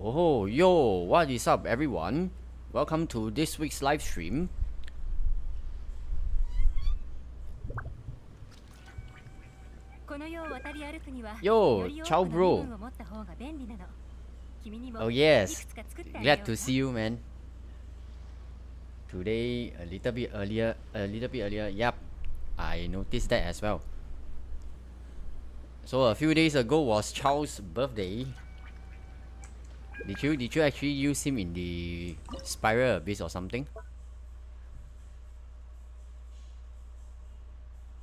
Oh, yo, what is up, everyone? Welcome to this week's live stream. Yo, ciao, bro. Oh, yes. Glad to see you, man. Today, a little bit earlier. Yep, I noticed that as well. So, a few days ago was Chow's birthday. Did you actually use him in the Spiral Abyss or something?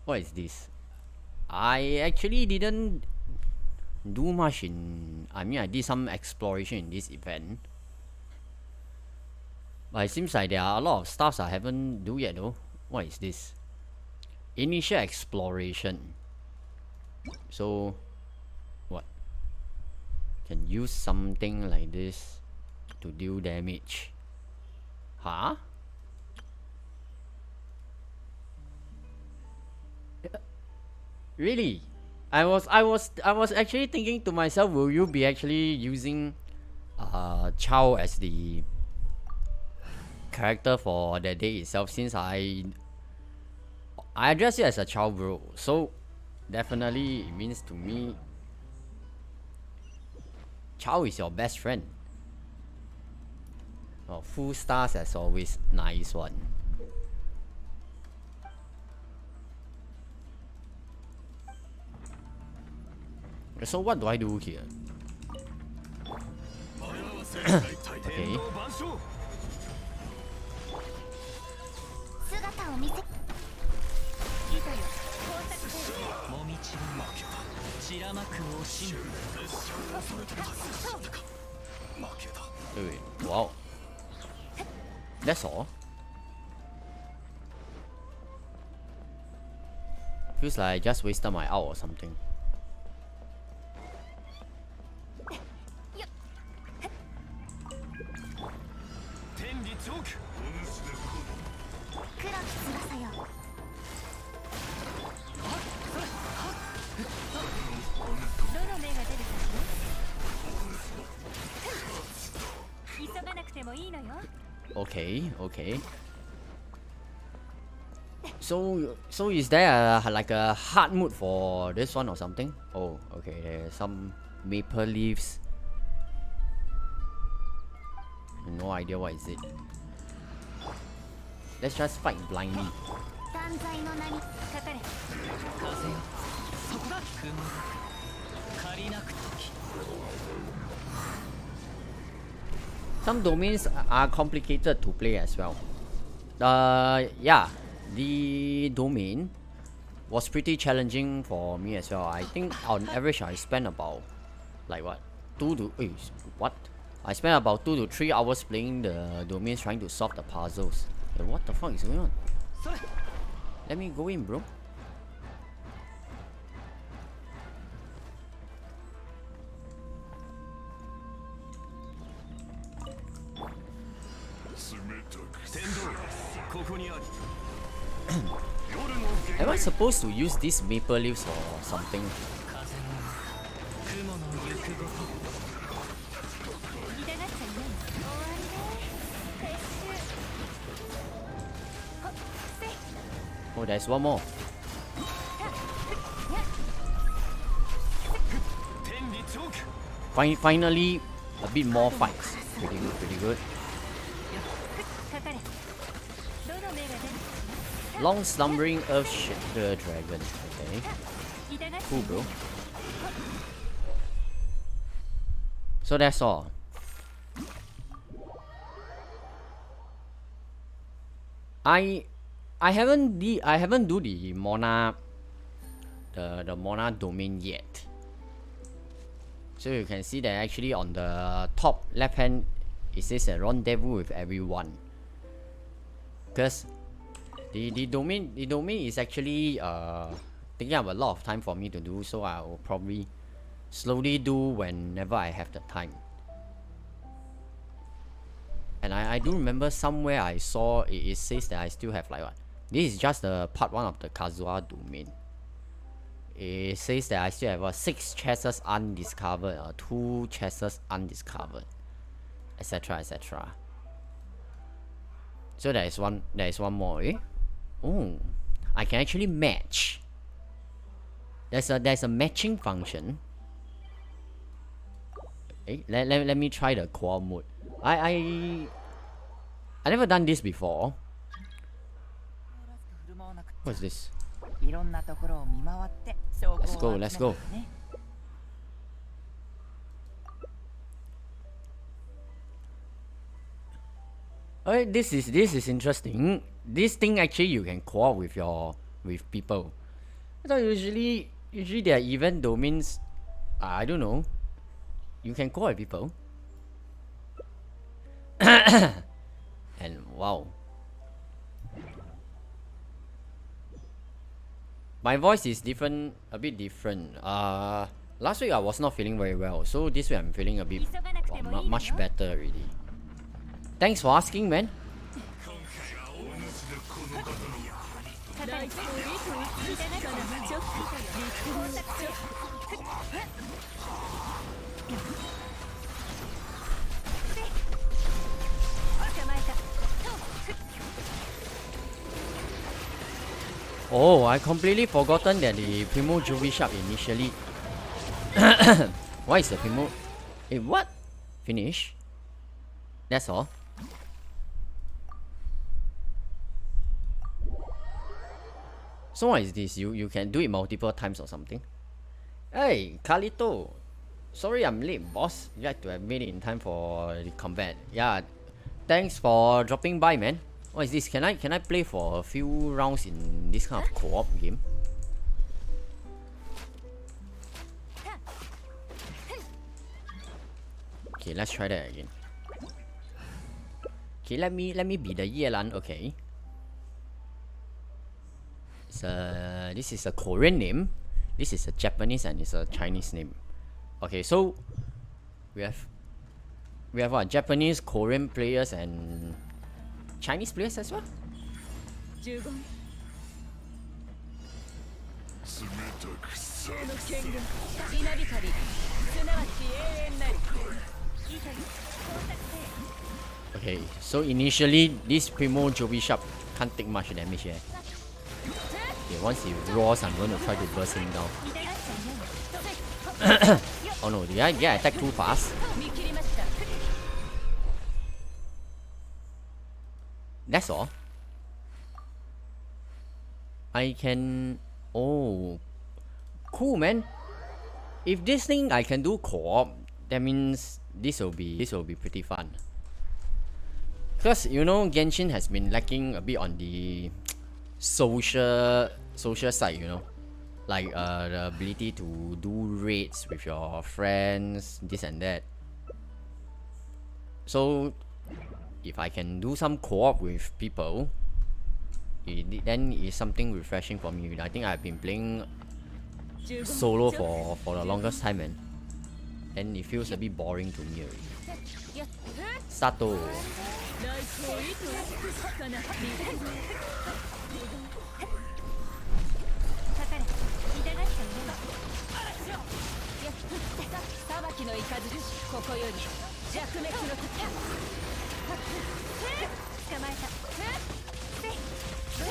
What is this? I actually didn't do much in... I mean, I did some exploration in this event. But it seems like there are a lot of stuff I haven't do yet though. What is this? Initial exploration. So... what? Can use something like this to deal damage. Huh? Really? I was actually thinking to myself, will you be actually using Chow as the character for that day itself, since I address it as a Chow bro, so definitely it means to me Chow is your best friend. Oh, full stars as always, nice one. So what do I do here? Okay. Wait, wow. That's all? Feels like I just wasted my out or something. Okay. So is there like a hard mode for this one or something? Oh, okay. There's some maple leaves. No idea what is it. Let's just fight blindly. Some domains are complicated to play as well. Yeah, the domain was pretty challenging for me as well. I think on average I spent about like what? I spent about 2 to 3 hours playing the domains trying to solve the puzzles. Hey, what the fuck is going on? Let me go in, bro. Am I supposed to use these maple leaves or something? Oh, there's one more. Finally, a bit more fights. Pretty good. Long slumbering Earth Shaker Dragon. Okay. Cool, bro. So that's all. I haven't do the Mona the Mona domain yet. So you can see that actually on the top left hand it says a rendezvous with everyone. Because the domain is actually taking up a lot of time for me to do, so I will probably slowly do whenever I have the time. And I do remember somewhere I saw it says that I still have like what? This is just the part 1 of the Kazuha domain. It says that I still have 6 chests undiscovered, 2 chests undiscovered. etc. etc. So there is one more, eh? Oh, I can actually match. There's a matching function. Eh, let me try the co-op mode. I never done this before. What's this? Let's go. Alright, this is interesting. This thing actually you can co-op with people. I thought usually there are event domains. I don't know. You can co-op with people. And wow. My voice is different, a bit different. Last week I was not feeling very well, so this week I'm feeling a bit much better already. Thanks for asking, man. Oh, I completely forgotten that the Primo Jewelry Shop initially. Why is the Primo? Eh, what? Finish? That's all. So what is this? You can do it multiple times or something? Hey, Carlito. Sorry I'm late, boss. You had to have made it in time for the combat. Yeah, thanks for dropping by, man. What is this? Can I play for a few rounds in this kind of co-op game? Okay, let's try that again. Okay, let me be the Yelan. Okay. This is a Korean name. This is a Japanese and it's a Chinese name. Okay, so we have what, Japanese, Korean players and Chinese players as well. Okay, so initially this Primo Jewelry Shop can't take much damage here. Okay, once he roars, I'm going to try to burst him down. Oh no, did I get attacked too fast? That's all. I can... Oh, cool, man. If this thing I can do co-op, that means this will be pretty fun. Because you know, Genshin has been lacking a bit on the social side, you know, like the ability to do raids with your friends, this and that. So if I can do some co-op with people, then it's something refreshing for me. I think I've been playing solo for the longest time, and it feels a bit boring to me already. Sato.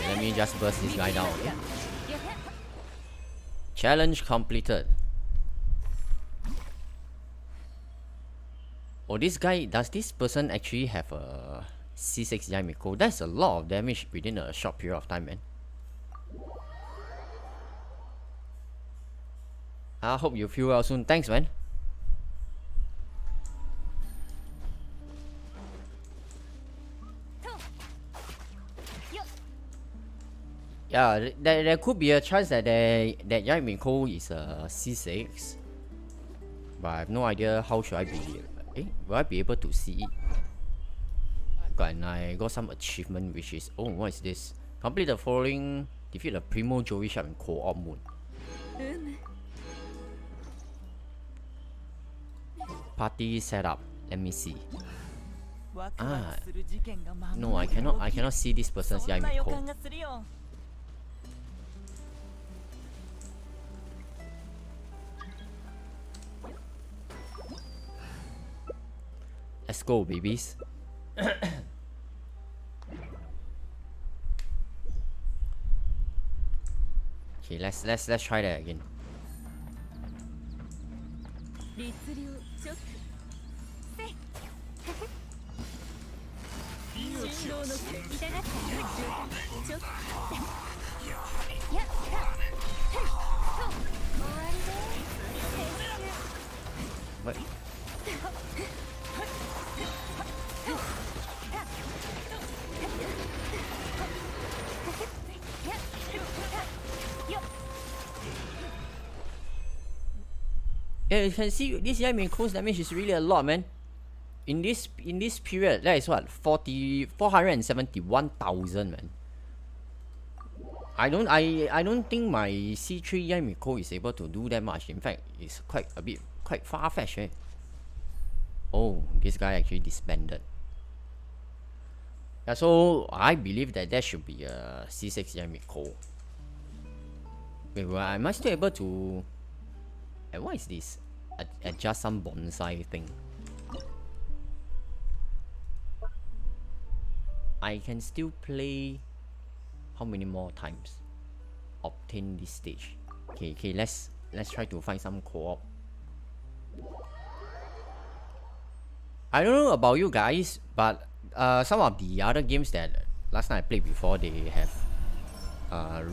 Let me just burst this guy down, okay? Challenge completed. Oh, this guy, does this person actually have a C6 Yamiko? That's a lot of damage within a short period of time, man. I hope you feel well soon. Thanks, man. Yeah, there could be a chance that that Yamiko is a C6, but I have no idea how should I be. Will I be able to see it? And I got some achievement which is, oh, what is this? Complete the following, defeat the Primo Jewelry Shop in co-op mode. Party setup. Let me see. Ah, no, I cannot see this person's Yamiko. Let's Let's go, babies. Okay, let's try that again. What? Yeah, you can see this Yamin Coast damage is really a lot, man. In this period, that is what 471,000, man. I don't think my C3 Yamiko is able to do that much. In fact, it's quite far-fetched, eh? Oh, this guy actually disbanded. Yeah, so I believe that should be a C6 Yamiko. Wait, well, am I still able to... what is this? Adjust some bonsai thing. I can still play... How many more times? Obtain this stage. Okay, let's try to find some co-op. I don't know about you guys, but some of the other games that last night I played before, they have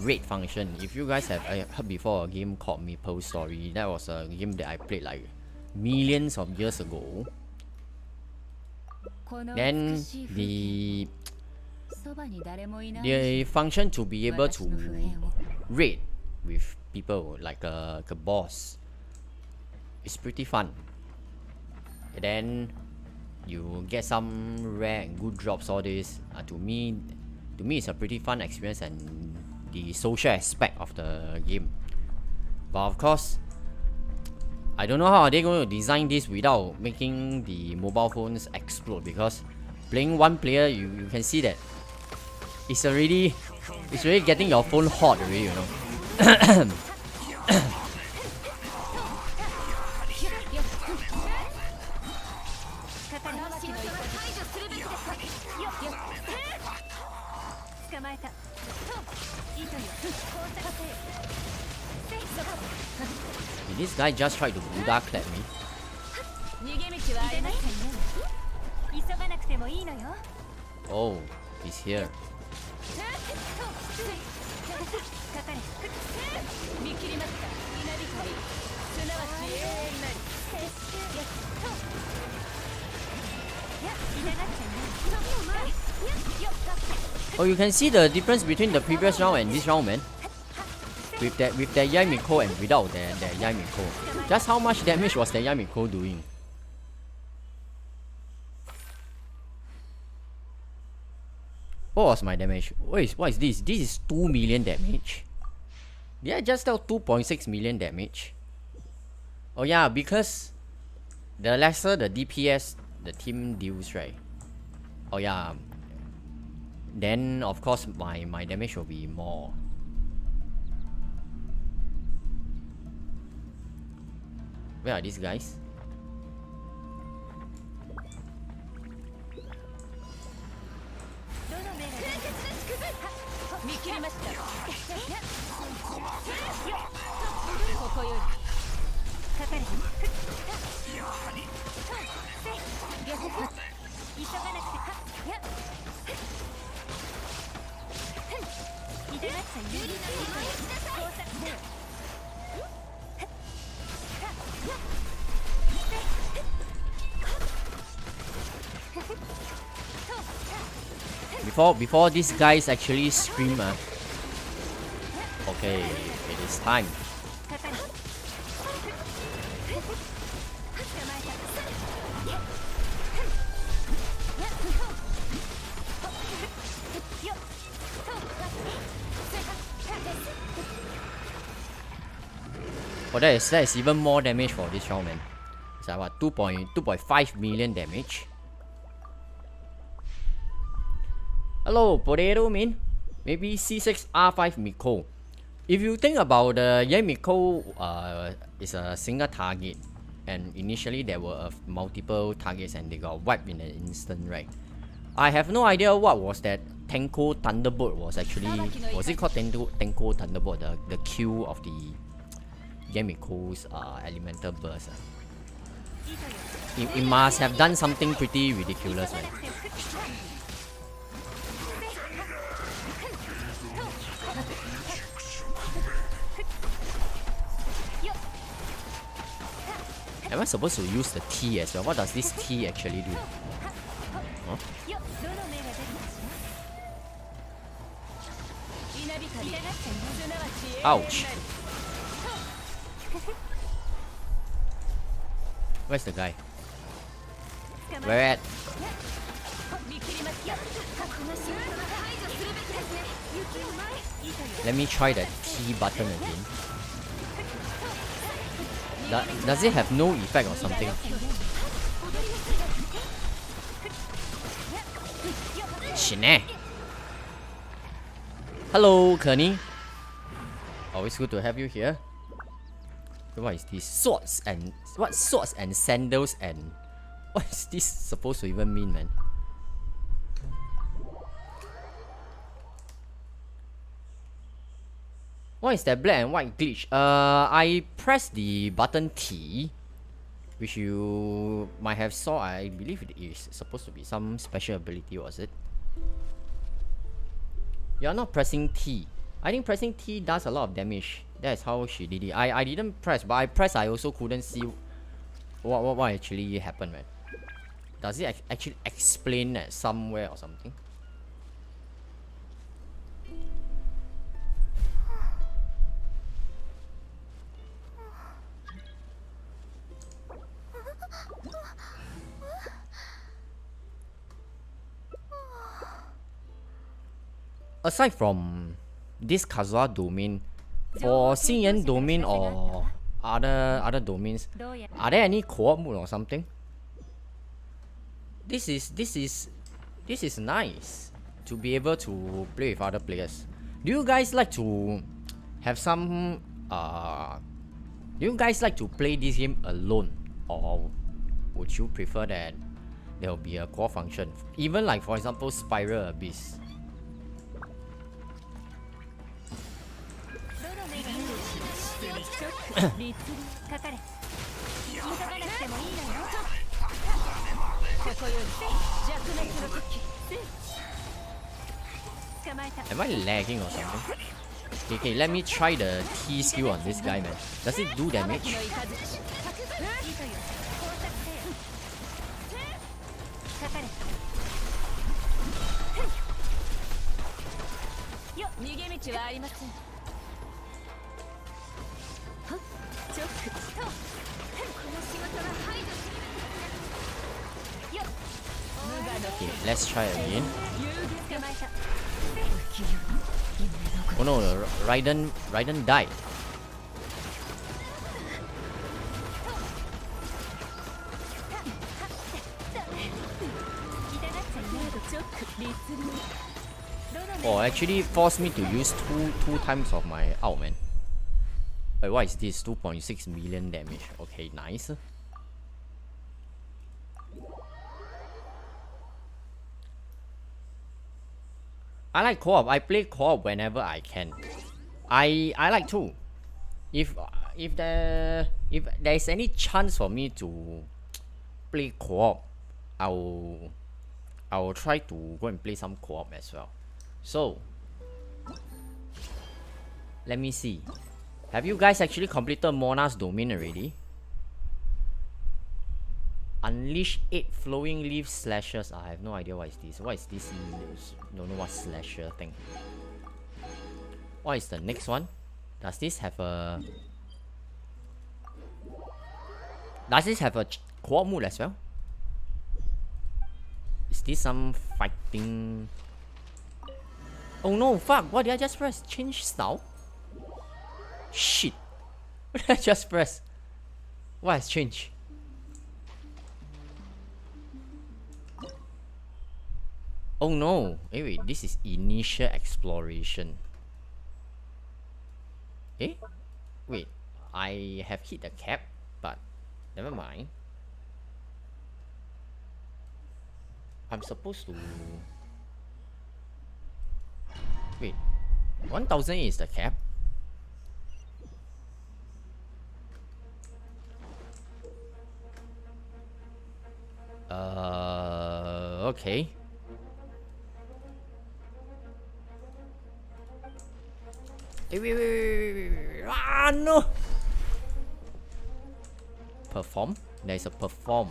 raid function. If you guys have heard before a game called Maple Story, that was a game that I played like millions of years ago. Then the function to be able to raid with people like a boss is pretty fun. And then you get some rare and good drops, all this. To me it's a pretty fun experience and the social aspect of the game. But of course, I don't know how are they going to design this without making the mobile phones explode, because playing one player, you can see that it's already getting your phone hot already, you know. Did this guy just try to Buddha clap me? Oh, he's here. Oh, you can see the difference between the previous round and this round, man. With that Yamiko and without that Yamiko. Just how much damage was the Yamiko doing? What was my damage? What is this? This is 2 million damage. Did I just tell 2.6 million damage? Oh yeah, because the lesser the DPS the team deals, right? Oh yeah. Then of course my damage will be more. Where are these guys? Before these guys actually scream, okay, it is time. Oh, that is even more damage for this round, man. It's like what, 2.5 million damage. Hello, Potato Man. Maybe C6 R5 Miko. If you think about the Yamiko, is a single target, and initially there were multiple targets and they got wiped in an instant, right? I have no idea what was that Tenko Thunderbolt was actually. Was it called Tenko Thunderbolt? The Q of the Yamiko's elemental burst. It must have done something pretty ridiculous, right? Am I supposed to use the T as well? What does this T actually do? Huh? Ouch! Where's the guy? Where at? Let me try the T button again. Does it have no effect or something? Shine. Hello, Kearney. Always good to have you here. What is this? Swords and... What? Swords and sandals and... What is this supposed to even mean, man? What is that black and white glitch? I pressed the button T, which you might have saw. I believe it is supposed to be some special ability, was it? You're not pressing T. I think pressing T does a lot of damage. That's how she did it. I didn't press, but I pressed. I also couldn't see what actually happened, man. Does it actually explain that somewhere or something? Aside from this Kazuha domain, for Xingyan domain or other domains, are there any co-op mode or something? This is nice to be able to play with other players. Do you guys like to have some do you guys like to play this game alone, or would you prefer that there will be a co-op function? Even like, for example, Spiral Abyss. Am I lagging or something? Okay, let me try the T skill on this guy, man. Does it do damage? Okay, let's try again. Oh no, Raiden died. Oh, actually forced me to use two times of my ult, man. Wait, what is this? 2.6 million damage. Okay, nice. I like co-op. I play co-op whenever I can. I like to. If there's any chance for me to play co-op, I will try to go and play some co-op as well. So let me see. Have you guys actually completed Mona's domain already? Unleash 8 flowing leaf slashers. I have no idea what is this. What is this? Don't know what slasher thing. What is the next one? Does this have a co-op mode as well? Is this some fighting? Oh no, fuck, what did I just press? Change style? Shit. What did I just press? What has changed? Oh no, wait, this is initial exploration. Eh? Wait, I have hit the cap, but Never mind. I'm supposed to... Wait. 1000 is the cap? Okay. Hey, wait. Ah, no! Perform? There's a perform.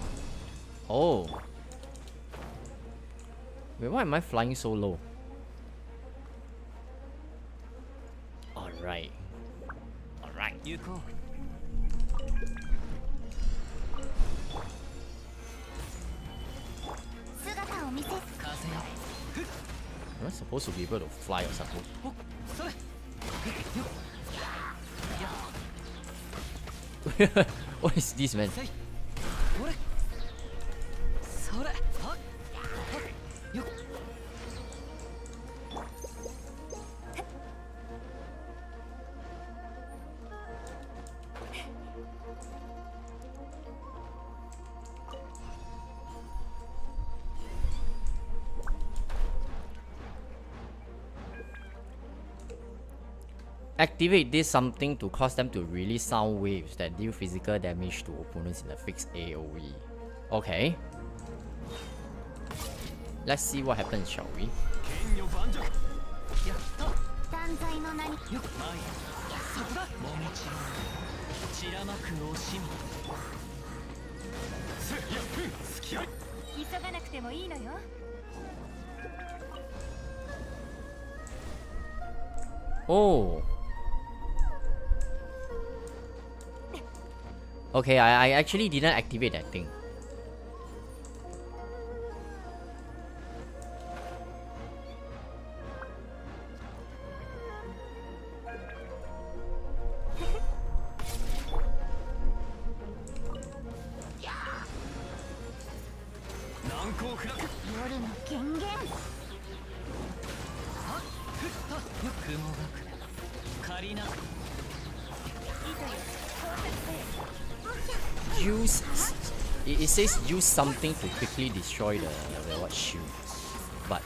Oh. Wait, why am I flying so low? Alright. Alright. Yoko. I'm not supposed to be able to fly or something. What is this, man? Activate this something to cause them to release sound waves that deal physical damage to opponents in a fixed AoE. Okay. Let's see what happens, shall we? Oh. Okay, I actually didn't activate that thing. Use... It says use something to quickly destroy the what shield. But...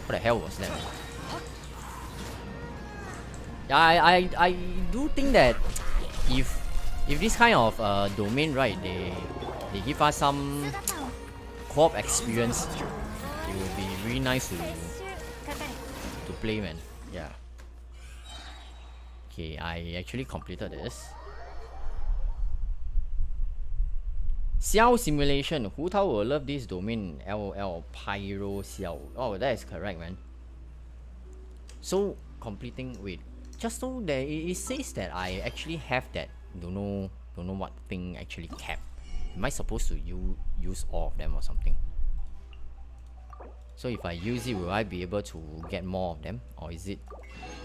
What the hell was that? Yeah, I do think that if this kind of domain, right, they give us some co-op experience, it will be really nice to play, man. Yeah. Okay, I actually completed this. Xiao simulation. Hu Tao will love this domain. LOL. Pyro Xiao. Oh, that is correct, man. So completing. Wait. Just so that it says that I actually have that. Don't know what thing actually kept. Am I supposed to use all of them or something? So if I use it, will I be able to get more of them? Or is it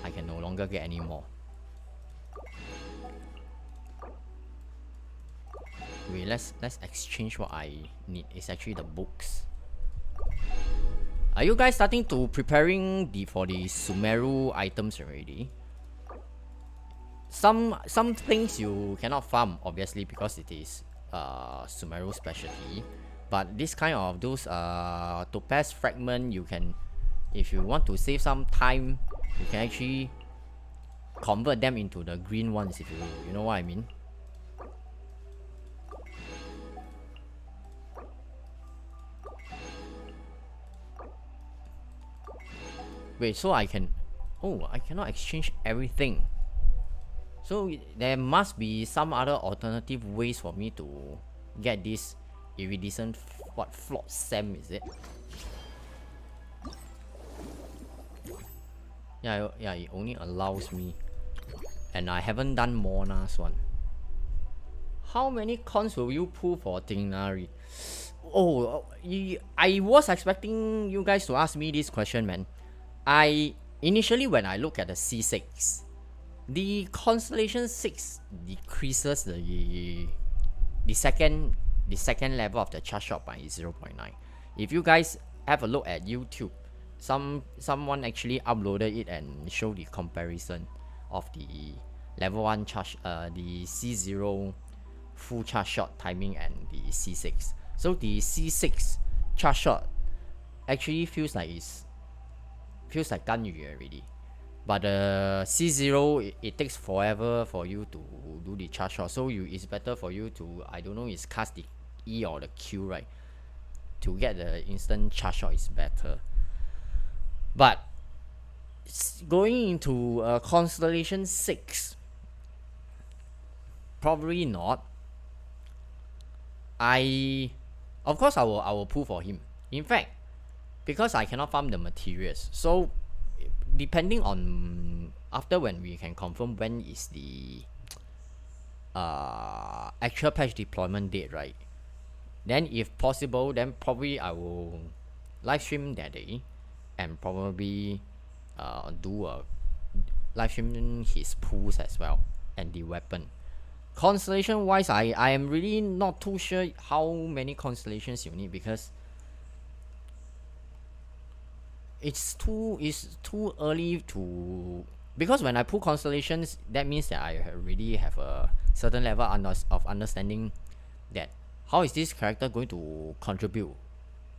I can no longer get any more? Wait, let's exchange what I need. It's actually the books. Are you guys starting to preparing for the Sumeru items already? Some things you cannot farm, obviously, because it is Sumeru specialty. But this kind of those topaz fragment, you can, if you want to save some time, you can actually convert them into the green ones, if you know what I mean. Wait, so I can... Oh, I cannot exchange everything. So there must be some other alternative ways for me to get this iridescent... What, flawed Sam is it? Yeah, it only allows me. And I haven't done Mona's one. How many cons will you pull for Tingnari? Oh, I was expecting you guys to ask me this question, man. Initially when I look at the C6, the Constellation 6 decreases the second level of the charge shot by 0.9. If you guys have a look at YouTube, someone actually uploaded it and showed the comparison of the level 1 charge, the C0 full charge shot timing and the C6. So the C6 charge shot actually feels like Ganyu already, but the C0 it takes forever for you to do the charge shot. So it's better for you to, I don't know, is cast the E or the Q, right? To get the instant charge shot is better. But going into Constellation 6, probably not. Of course I will pull for him. In fact, because I cannot farm the materials, so depending on after when we can confirm when is the actual patch deployment date, right? Then if possible, then probably I will live stream that day and probably do a live stream his pulls as well and the weapon. Constellation wise, I am really not too sure how many constellations you need, because it's too early to, because when I pull constellations, that means that I already have a certain level of understanding that how is this character going to contribute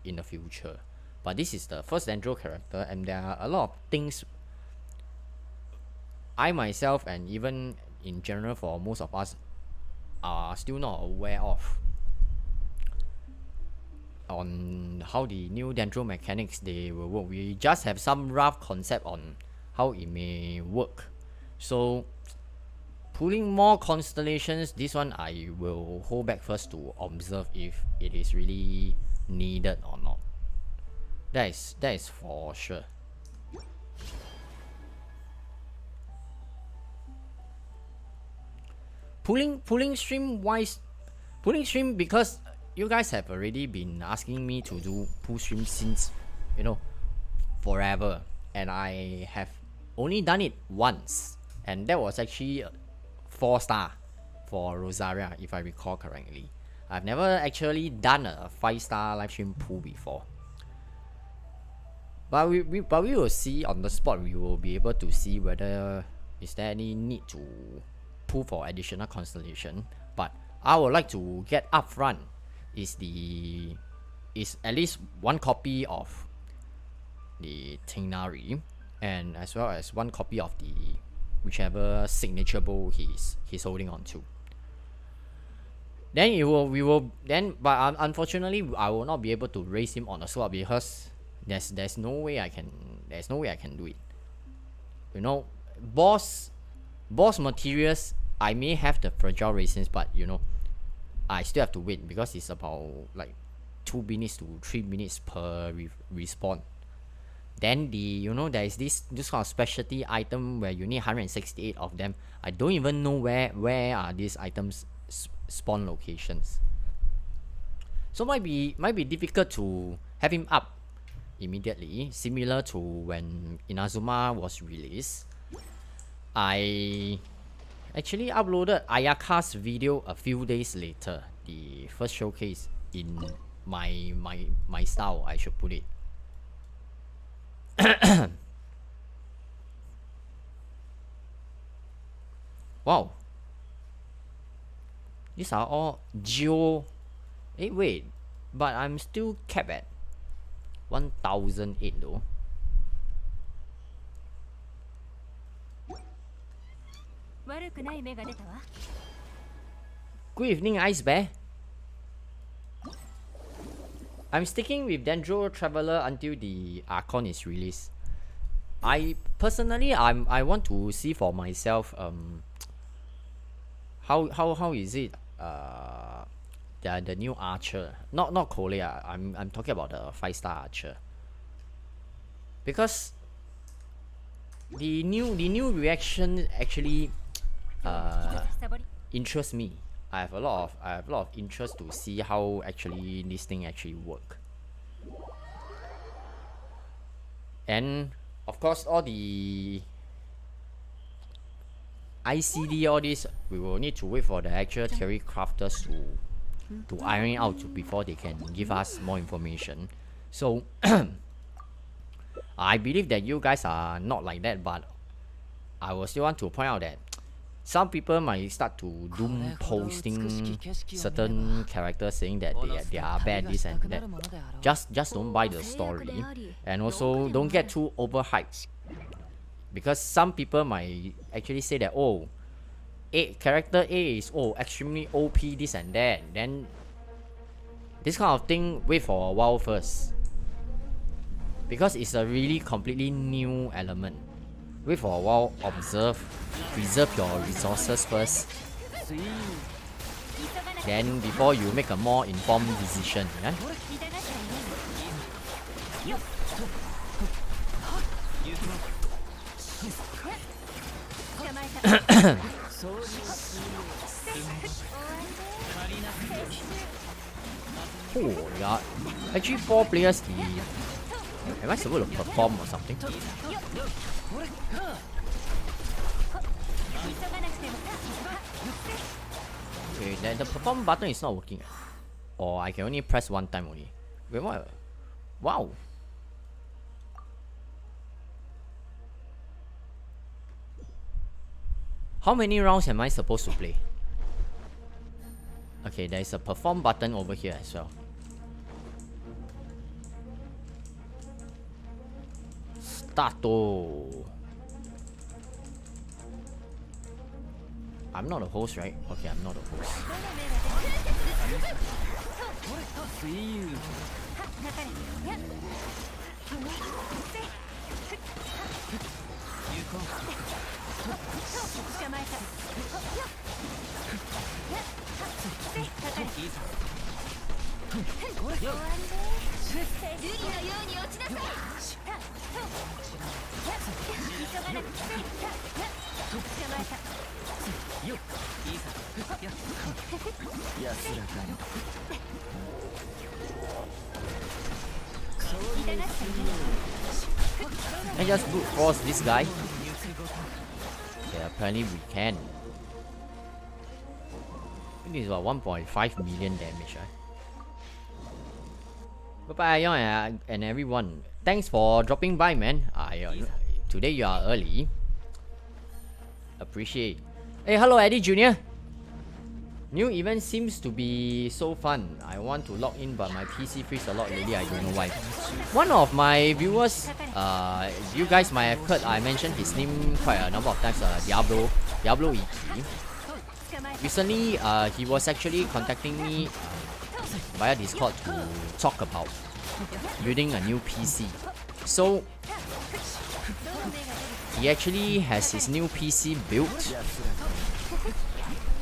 in the future. But this is the first Dendro character, and there are a lot of things I myself and even in general for most of us are still not aware of on how the new Dendro mechanics they will work. We just have some rough concept on how it may work. So pulling more constellations, this one I will hold back first to observe if it is really needed or not. That is for sure. Pulling stream wise, because you guys have already been asking me to do pull stream since, you know, forever, and I have only done it once, and that was actually 4-star for Rosaria, if I recall correctly. I've never actually done a 5-star live stream pull before. But we will see on the spot. We will be able to see whether is there any need to pull for additional constellation. But I would like to get upfront is at least one copy of the Tingari, and as well as one copy of the whichever signature bow he's holding on to. Then but unfortunately I will not be able to raise him on the slot, because there's no way I can do it. You know, boss materials, I may have the fragile raisins, but you know, I still have to wait, because it's about like 2 minutes to 3 minutes per respawn. Then there is this kind of specialty item where you need 168 of them. I don't even know where are these items spawn locations. So might be difficult to have him up immediately, similar to when Inazuma was released. I actually uploaded Ayaka's video a few days later, the first showcase in my style, I should put it. Wow, these are all geo. Wait, but I'm still capped at 1008 though. Good evening, Ice Bear. I'm sticking with Dendro Traveler until the Archon is released. I personally I want to see for myself how is it the new archer, not Kolea. I'm talking about the 5-star archer, because the new reaction actually interests me. I have a lot of interest to see how actually this thing actually work. And of course all the ICD, all this, we will need to wait for the actual theory crafters to iron it out before they can give us more information. So I believe that you guys are not like that, but I will still want to point out that some people might start to doom posting certain characters saying that they are bad, this and that. Just don't buy the story, and also don't get too overhyped, because some people might actually say that, oh, character A is extremely OP, this and that. Then this kind of thing, wait for a while first, because it's a really completely new element. Wait for a while, observe, preserve your resources first, then before you make a more informed decision. Yeah? Oh, yeah. Actually, 4 players. Am I supposed to perform or something? Okay, the perform button is not working. Or I can only press one time only. Wait, what? Wow. How many rounds am I supposed to play? Okay, there is a perform button over here as well. Starto. I'm not a host, right? Okay, I'm not a host. I just brute force this guy. Okay, apparently we can. I think it's about 1.5 million damage, right? Bye bye, and everyone. Thanks for dropping by, man. Today you are early. Appreciate. Hey, hello, Eddie Jr. New event seems to be so fun. I want to log in, but my PC freezes a lot lately. I don't know why. One of my viewers, you guys might have heard I mentioned his name quite a number of times. Diablo Iki. Recently, he was actually contacting me via Discord to talk about building a new PC. So he actually has his new PC built.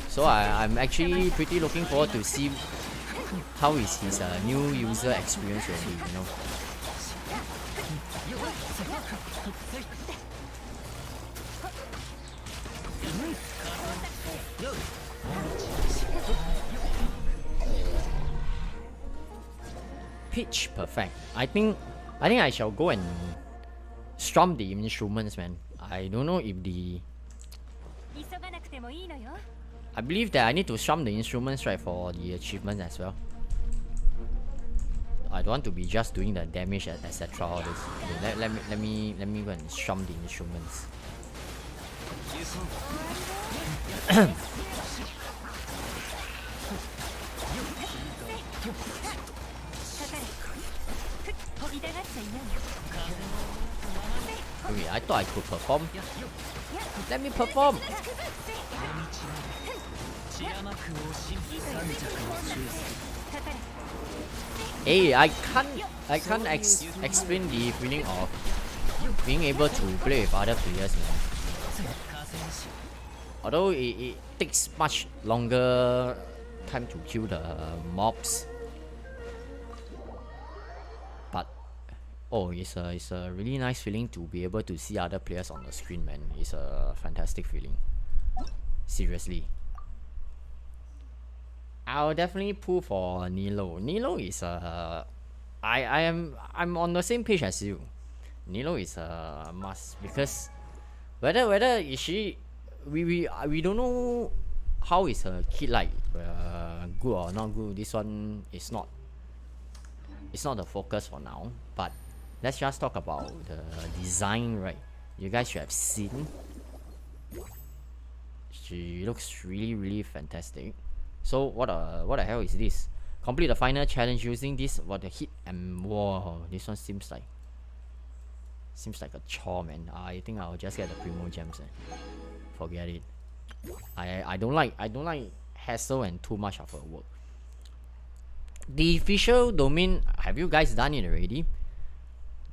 So I'm actually pretty looking forward to see how is his new user experience will be, you know. Pitch perfect. I think I shall go and strum the instruments, man. I don't know if the I believe that I need to strum the instruments, right, for the achievement as well. I don't want to be just doing the damage, etc. All this. Okay, let me go and strum the instruments. Okay, I thought I could perform. Let me perform. Hey, I can't explain the feeling of being able to play with other players, man. Although it takes much longer time to kill the mobs, but it's a really nice feeling to be able to see other players on the screen, man. It's a fantastic feeling. Seriously. I'll definitely pull for Nilo. Nilo is I'm on the same page as you. Nilo is a must, because whether is she we don't know how is her kid like, good or not good. This one is not the focus for now, but let's just talk about the design, right? You guys should have seen. She looks really fantastic. So what the hell is this? Complete the final challenge using this. What the hit and whoa, this one seems like a chore, man. I think I'll just get the primo gems. Forget it. I don't like hassle and too much of a work. The official domain, have you guys done it already?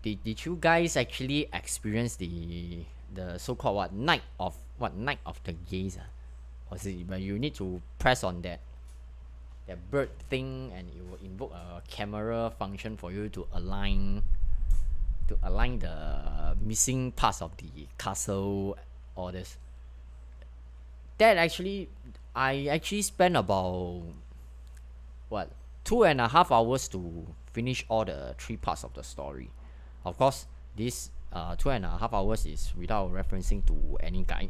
Did you guys actually experience the so-called night of the gaze? Or is it, but you need to press on that bird thing and it will invoke a camera function for you to align the missing parts of the castle, all this. That I actually spent about 2.5 hours to finish all the 3 parts of the story. Of course, this 2.5 hours is without referencing to any guide,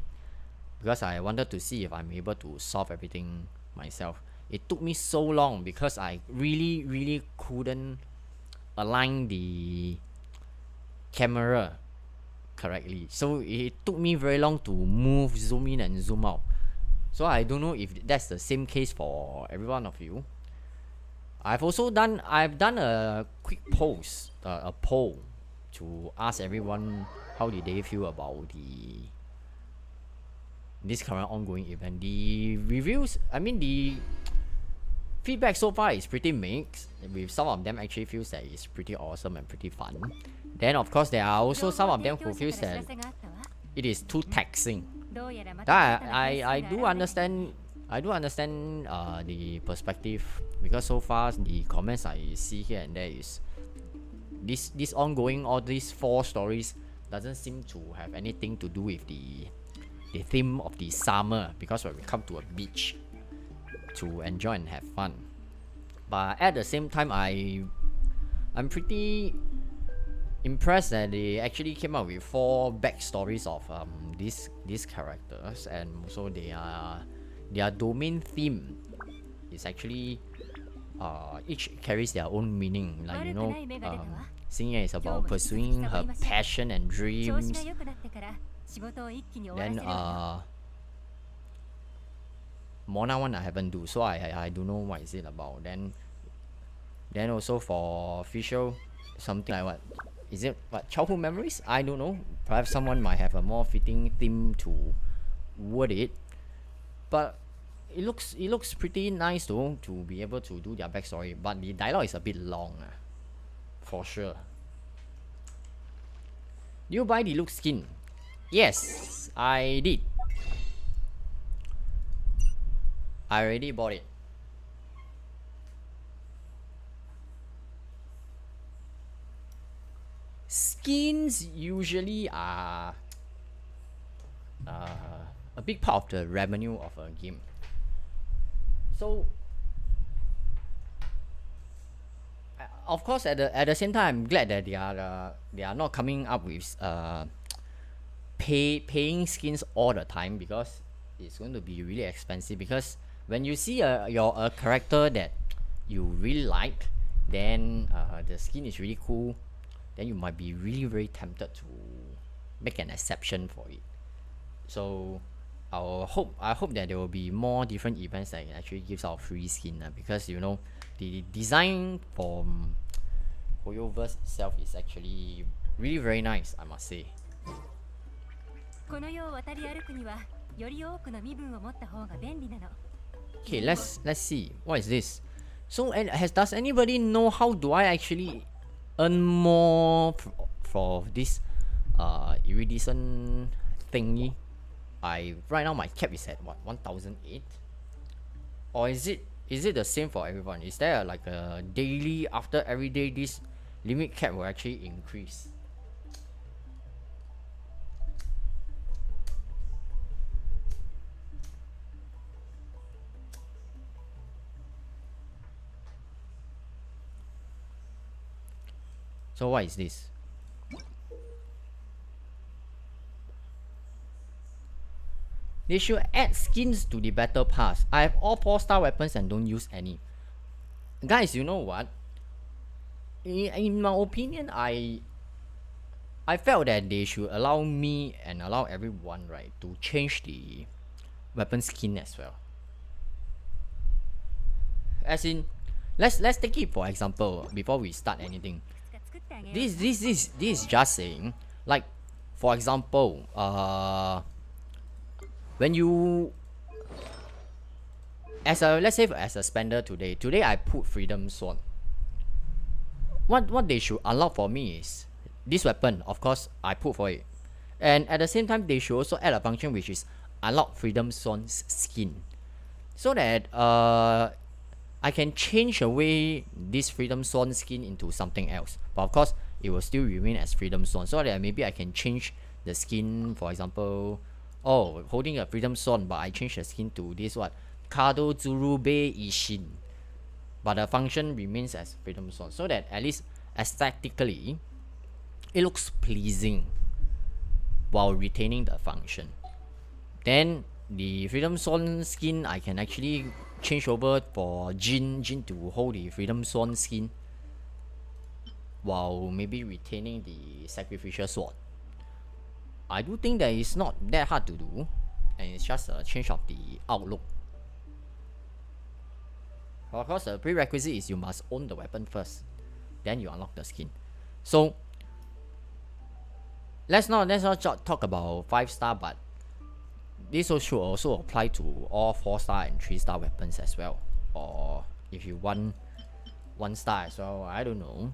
because I wanted to see if I'm able to solve everything myself. It took me so long because I really couldn't align the camera correctly. So it took me very long to move, zoom in and zoom out. So I don't know if that's the same case for every one of you. I've done a quick post, a poll to ask everyone how did they feel about this current ongoing event. The reviews, the feedback so far is pretty mixed, with some of them actually feels that it's pretty awesome and pretty fun. Then of course there are also some of them who feels that it is too taxing. That I do understand the perspective, because so far the comments I see here and there is this ongoing, all these 4 stories doesn't seem to have anything to do with the theme of the summer, because when we come to a beach to enjoy and have fun. But at the same time, I'm pretty impressed that they actually came up with 4 backstories of these characters, and also their domain theme is actually each carries their own meaning. Like, you know, Xingye is about pursuing her passion and dreams. Then Mona one I haven't do, so I don't know what is it about. Then also for official, something like childhood memories? I don't know. Perhaps someone might have a more fitting theme to word it. But it looks pretty nice though, to be able to do their backstory. But the dialogue is a bit long, for sure. Do you buy the look skin? Yes, I did. I already bought it. Skins usually are a big part of the revenue of a game. So of course, at the same time, I'm glad that they are not coming up with paying skins all the time, because it's going to be really expensive. Because when you see a character that you really like, then the skin is really cool, then you might be really very tempted to make an exception for it. So I hope that there will be more different events that actually gives out free skin, because you know the design for Hoyoverse itself is actually really very nice, I must say. Okay, let's see what is this. So, and does anybody know how do I actually earn more for this iridescent thingy? Right now my cap is at what, 1008, or is it the same for everyone? Is there like a daily, after every day this limit cap will actually increase? So what is this? They should add skins to the battle pass. I have all 4-star weapons and don't use any. Guys, you know what? In my opinion, I I felt that they should allow me and allow everyone, right, to change the weapon skin as well. As in, let's take it for example before we start anything. This is just saying, like, for example, when you, as a, let's say as a spender today I put Freedom Sword. What they should unlock for me is this weapon, of course I put for it, and at the same time they should also add a function which is unlock Freedom Sword's skin, so that I can change away this Freedom Sword skin into something else, but of course it will still remain as Freedom Sword, so that maybe I can change the skin. For example, oh, holding a Freedom Sword, but I change the skin to this what, Kado Zurube Ishin, but the function remains as Freedom Sword, so that at least aesthetically it looks pleasing while retaining the function. Then the Freedom Sword skin I can actually change over for Jin to hold the Freedom Sword skin while maybe retaining the Sacrificial Sword. I do think that it's not that hard to do, and it's just a change of the outlook. Of course, the prerequisite is you must own the weapon first, then you unlock the skin. So let's not talk about 5-star, but this should also apply to all 4-star and 3-star weapons as well, or if you want 1-star as well, I don't know.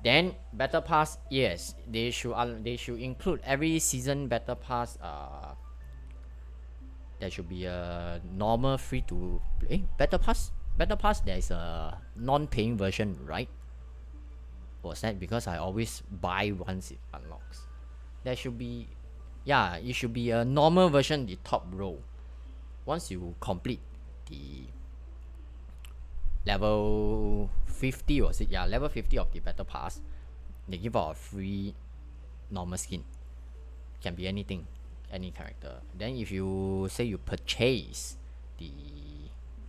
Then battle pass, yes, they should include every season battle pass. There should be a normal free to play battle pass. Battle pass, there is a non-paying version, right? Was that because I always buy once it unlocks? There should be, yeah, it should be a normal version, the top row. Once you complete the level 50, was it? Yeah, level 50 of the battle pass, they give out a free normal skin. Can be anything, any character. Then if you say you purchase the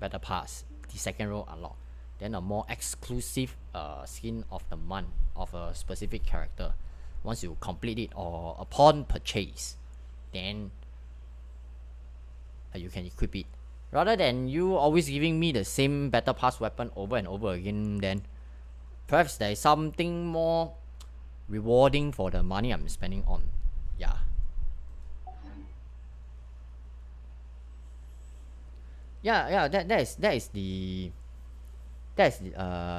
battle pass, the second row unlock, then a more exclusive skin of the month of a specific character. Once you complete it or upon purchase, then you can equip it. Rather than you always giving me the same battle pass weapon over and over again, then perhaps there is something more rewarding for the money I'm spending on. Yeah. Yeah, that's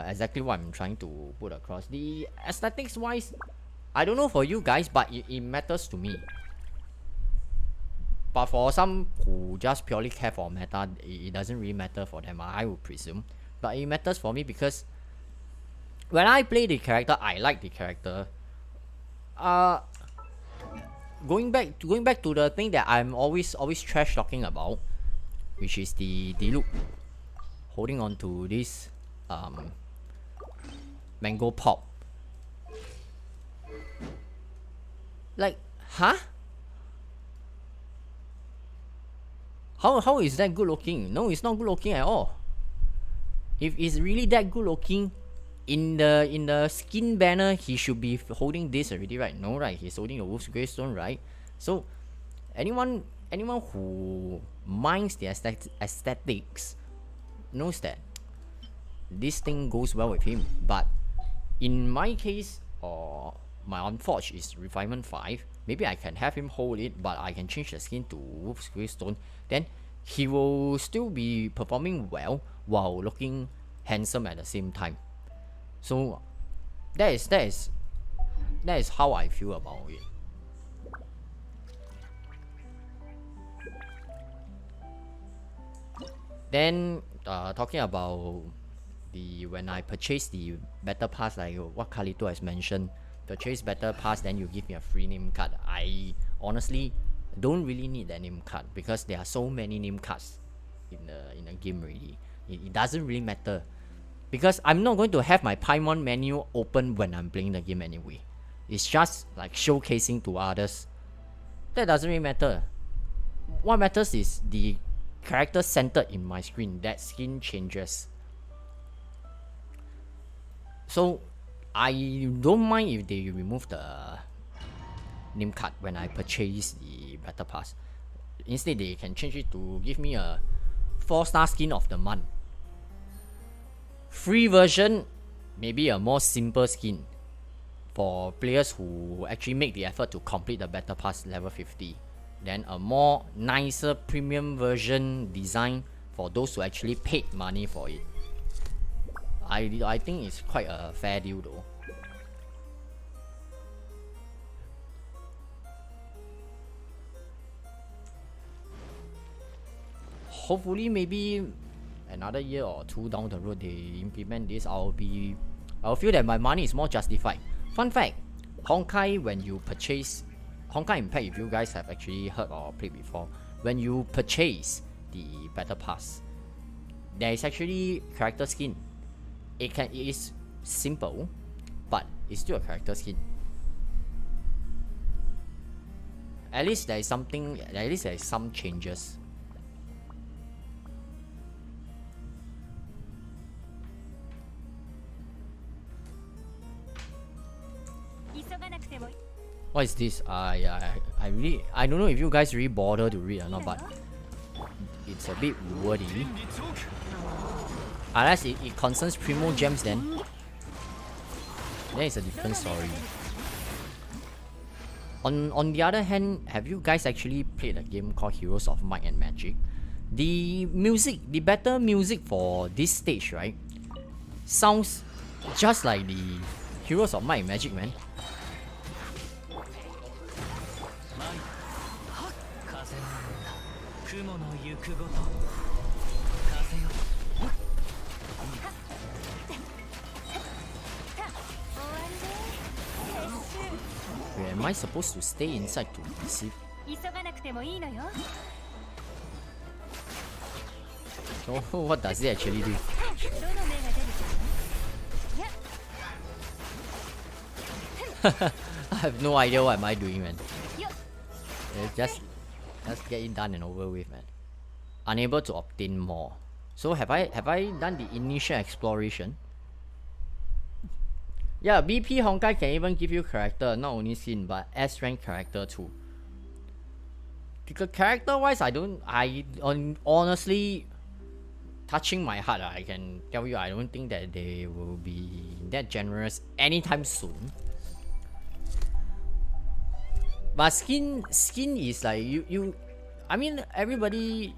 exactly what I'm trying to put across. The aesthetics wise, I don't know for you guys, but it matters to me. But for some who just purely care for meta, it doesn't really matter for them, I would presume. But it matters for me because when I play the character, I like the character. Going back to the thing that I'm always trash talking about, which is the look, holding on to this Mangopop. Like, huh? How is that good looking? No, it's not good looking at all. If it's really that good looking, in the skin banner he should be holding this already, right? No, right? He's holding the Wolf's Gravestone, right? So anyone who minds the aesthetics knows that this thing goes well with him. But in my case, or my unforge is Refinement 5, maybe I can have him hold it, but I can change the skin to Wolf's Gravestone. Then he will still be performing well while looking handsome at the same time. So that is how I feel about it. Then talking about when I purchase the battle pass, like what Kalito has mentioned, purchase battle pass, then you give me a free name card. I honestly don't really need that name card because there are so many name cards in the game already. It doesn't really matter because I'm not going to have my Paimon menu open when I'm playing the game anyway. It's just like showcasing to others. That doesn't really matter. What matters is the character centered in my screen. That skin changes. So I don't mind if they remove the name card when I purchase the battle pass. Instead, they can change it to give me a 4-star skin of the month. Free version, maybe a more simple skin for players who actually make the effort to complete the battle pass level 50. Then a more nicer premium version design for those who actually paid money for it. I think it's quite a fair deal though. Hopefully maybe another year or two down the road they implement this, I'll feel that my money is more justified. Fun fact, Honkai, when you purchase Honkai Impact, if you guys have actually heard or played before, when you purchase the battle pass, there is actually character skin. It is simple, but it's still a character skin. At least there is something. At least there is some changes. What is this? I don't know if you guys really bother to read or not, but it's a bit wordy. Unless it concerns Primo Gems, then it's a different story. On the other hand, have you guys actually played a game called Heroes of Might and Magic? The better music for this stage, right, sounds just like the Heroes of Might and Magic, man. Wait, am I supposed to stay inside to receive? So what does it actually do? I have no idea what am I doing, man. Just get it done and over with, man. Unable to obtain more. So have I done the initial exploration? Yeah, BP Honkai can even give you character, not only skin, but S rank character too. Because character wise, honestly, touching my heart, I can tell you I don't think that they will be that generous anytime soon. But skin is like I mean, everybody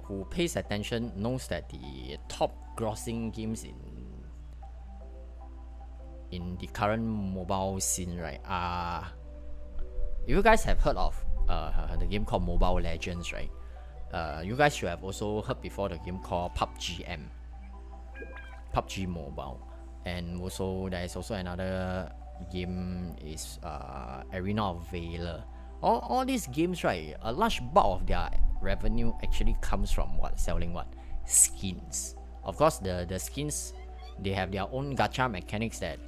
who pays attention knows that the top grossing games in the current mobile scene, right, if you guys have heard of the game called Mobile Legends, right, you guys should have also heard before the game called PUBG Mobile, and also there is also another game is Arena of Valor. All these games, right, a large bulk of their revenue actually comes from selling skins. Of course, the skins, they have their own gacha mechanics that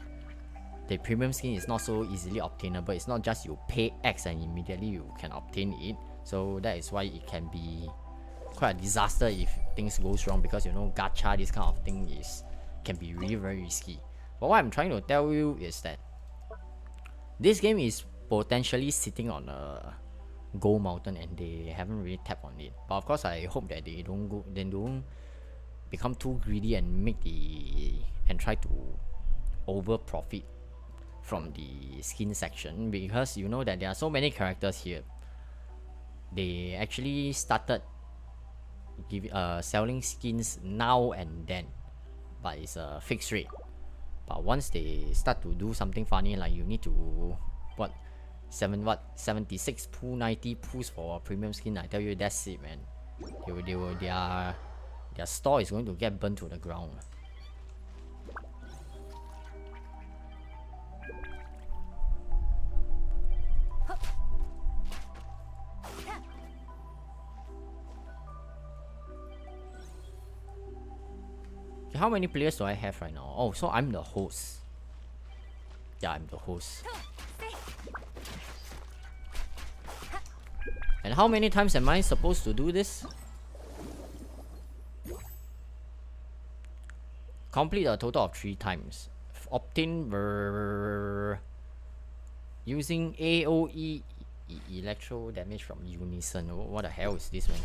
the premium skin is not so easily obtainable. It's not just you pay X and immediately you can obtain it. So that is why it can be quite a disaster if things goes wrong, because you know gacha, this kind of thing can be really very risky. But what I'm trying to tell you is that this game is potentially sitting on a gold mountain and they haven't really tapped on it. But of course, I hope that they don't become too greedy and try to over profit from the skin section, because you know that there are so many characters here. They actually started selling skins now and then, but it's a fixed rate. But once they start to do something funny, like you need to 76 pool, 90 pools for a premium skin, I tell you, that's it, man. Their store is going to get burnt to the ground. How many players do I have right now? Oh, so I'm the host. Yeah, I'm the host. And how many times am I supposed to do this? Complete a total of 3 times. obtained using AOE electro damage from Unison. What the hell is this, man?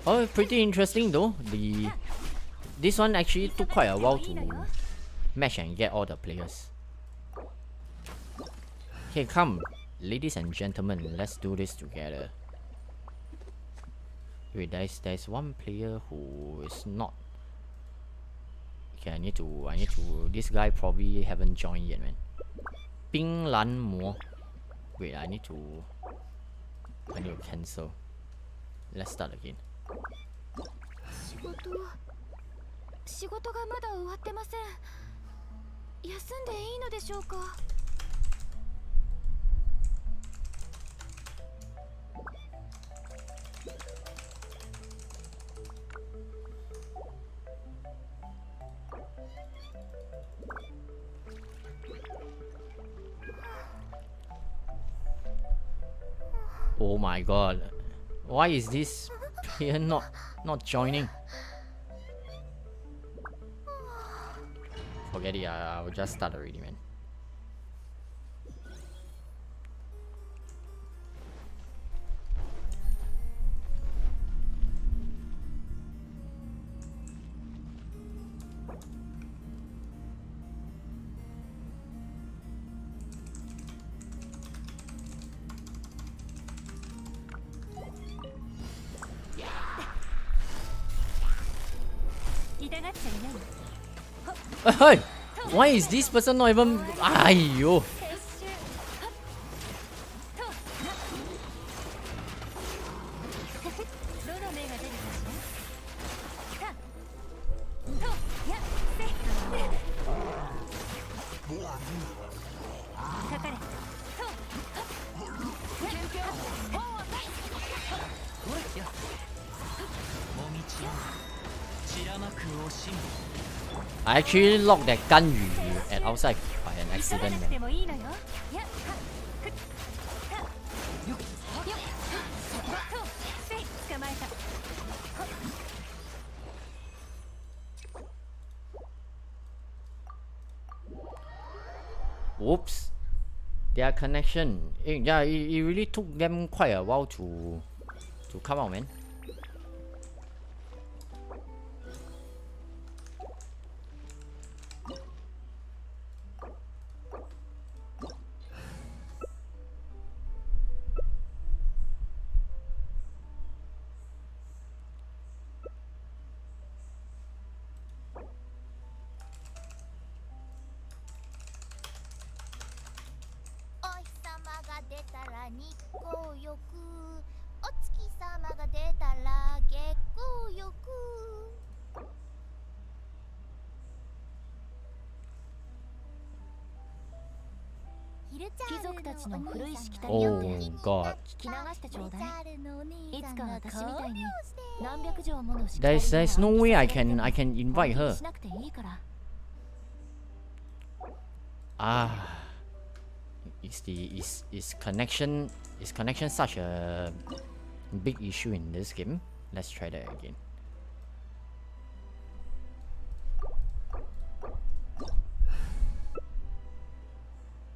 Oh, pretty interesting though. This one actually took quite a while to match and get all the players. Okay, come, ladies and gentlemen, let's do this together. Wait, there's one player who is not. Okay, I need to. This guy probably haven't joined yet, man. Bing Lan Mo. Wait, I need to cancel. Let's start again. 仕事がまだ終わってません。休んでいいのでしょうか。Oh my god. Why is this player not joining? Forget it, I'll just start already, man. Hey, why is this person not even? Aiyo. I actually locked that gun at outside by an accident, man. Whoops. Their connection. Yeah, it really took them quite a while to come out, man. Oh god. There's no way I can invite her. Is connection such a big issue in this game? Let's try that again.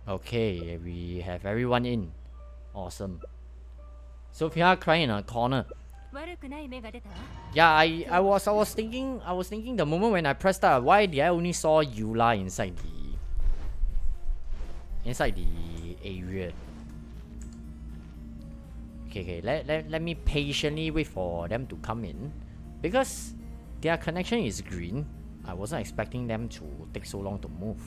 Okay, we have everyone in. Awesome. Sophia crying in a corner. Yeah, I was thinking the moment when I pressed start, why did I only saw Eula inside the area? Okay, let me patiently wait for them to come in, because their connection is green. I wasn't expecting them to take so long to move.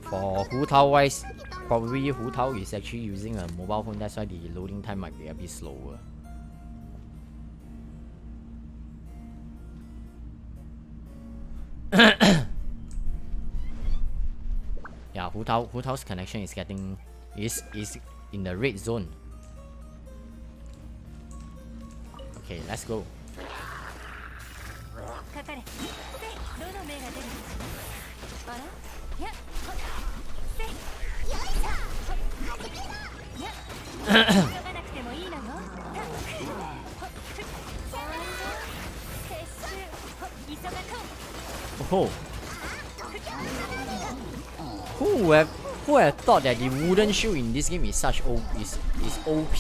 For Hu Tao wise, probably Hu Tao is actually using a mobile phone, that's why the loading time might be a bit slower. Yeah, Hu Tao's connection is in the red zone. Okay, let's go. Oh. Who have thought that the wooden shield in this game is such is OP?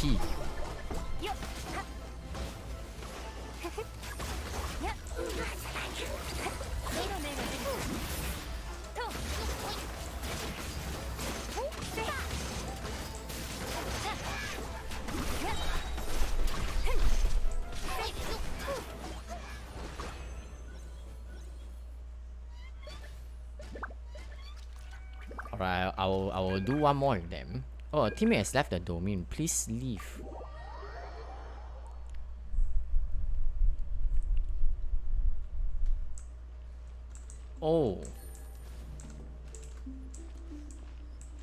Alright, I will do one more with them. Oh, a teammate has left the domain. Please leave. Oh.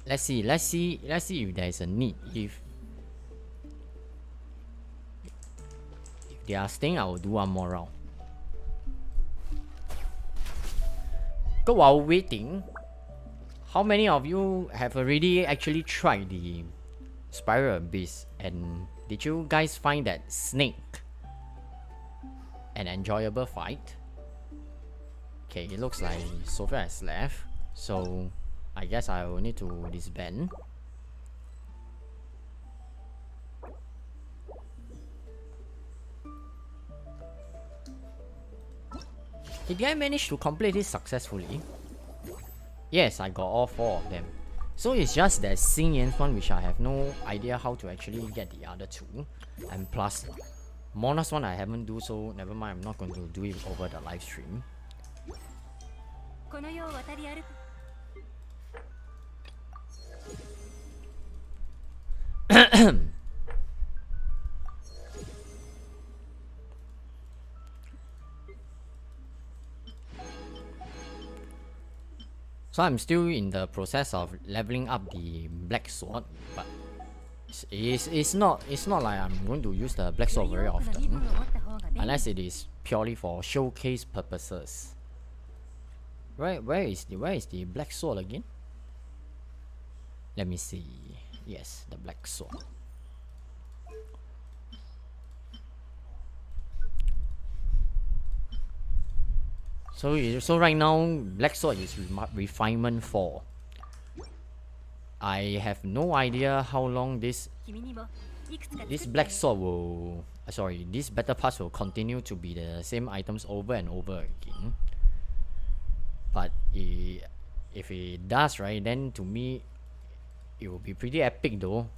Let's see if there is a need. If they are staying, I will do one more round. But while waiting, how many of you have already actually tried the Spiral Abyss, and did you guys find that snake an enjoyable fight? Okay, it looks like Sophia has left, so I guess I will need to disband. Did I manage to complete this successfully? Yes, I got all 4 of them. So it's just that Xing Yan's one which I have no idea how to actually get the other 2. And plus, Mona's one I haven't do, so never mind, I'm not going to do it over the live stream. So I'm still in the process of leveling up the black sword, but it's not like I'm going to use the black sword very often, unless it is purely for showcase purposes. Right, where is the black sword again? Let me see. Yes, the black sword. So right now, black sword is refinement 4. I have no idea how long this black sword will. Sorry, this battle pass will continue to be the same items over and over again. But if it does, right, then to me, it will be pretty epic though.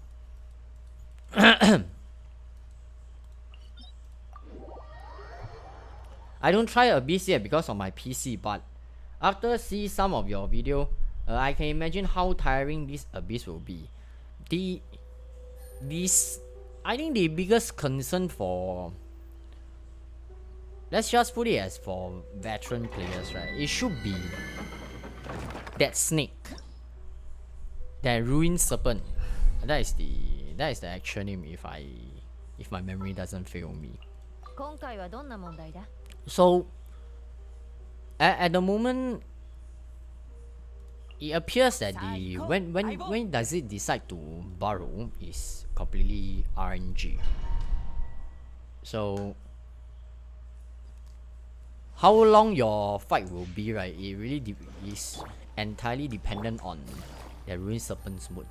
I don't try Abyss yet because of my PC, but after see some of your video, I can imagine how tiring this Abyss will be. I think the biggest concern for, let's just put it as for veteran players, right? It should be that snake, that ruined serpent. That is the actual name if my memory doesn't fail me. So at the moment, it appears that the when does it decide to burrow is completely RNG. So how long your fight will be, right? It really is entirely dependent on the ruined serpent's mood.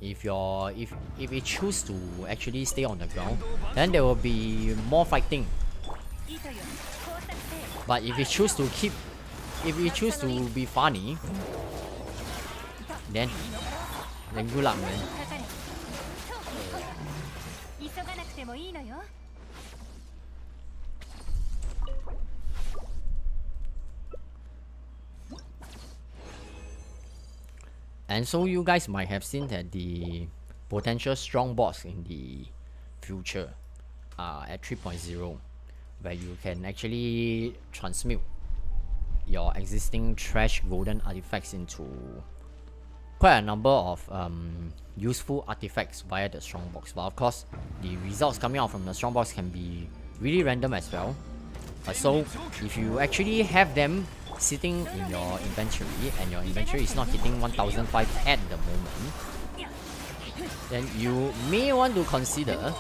If it choose to actually stay on the ground, then there will be more fighting. But if it choose to be funny, then good luck, man. And so you guys might have seen that the potential strong boss in the future at 3.0, where you can actually transmute your existing trash golden artifacts into quite a number of useful artifacts via the strongbox. But of course, the results coming out from the strongbox can be really random as well. So if you actually have them sitting in your inventory and your inventory is not hitting 1005 at the moment, then you may want to consider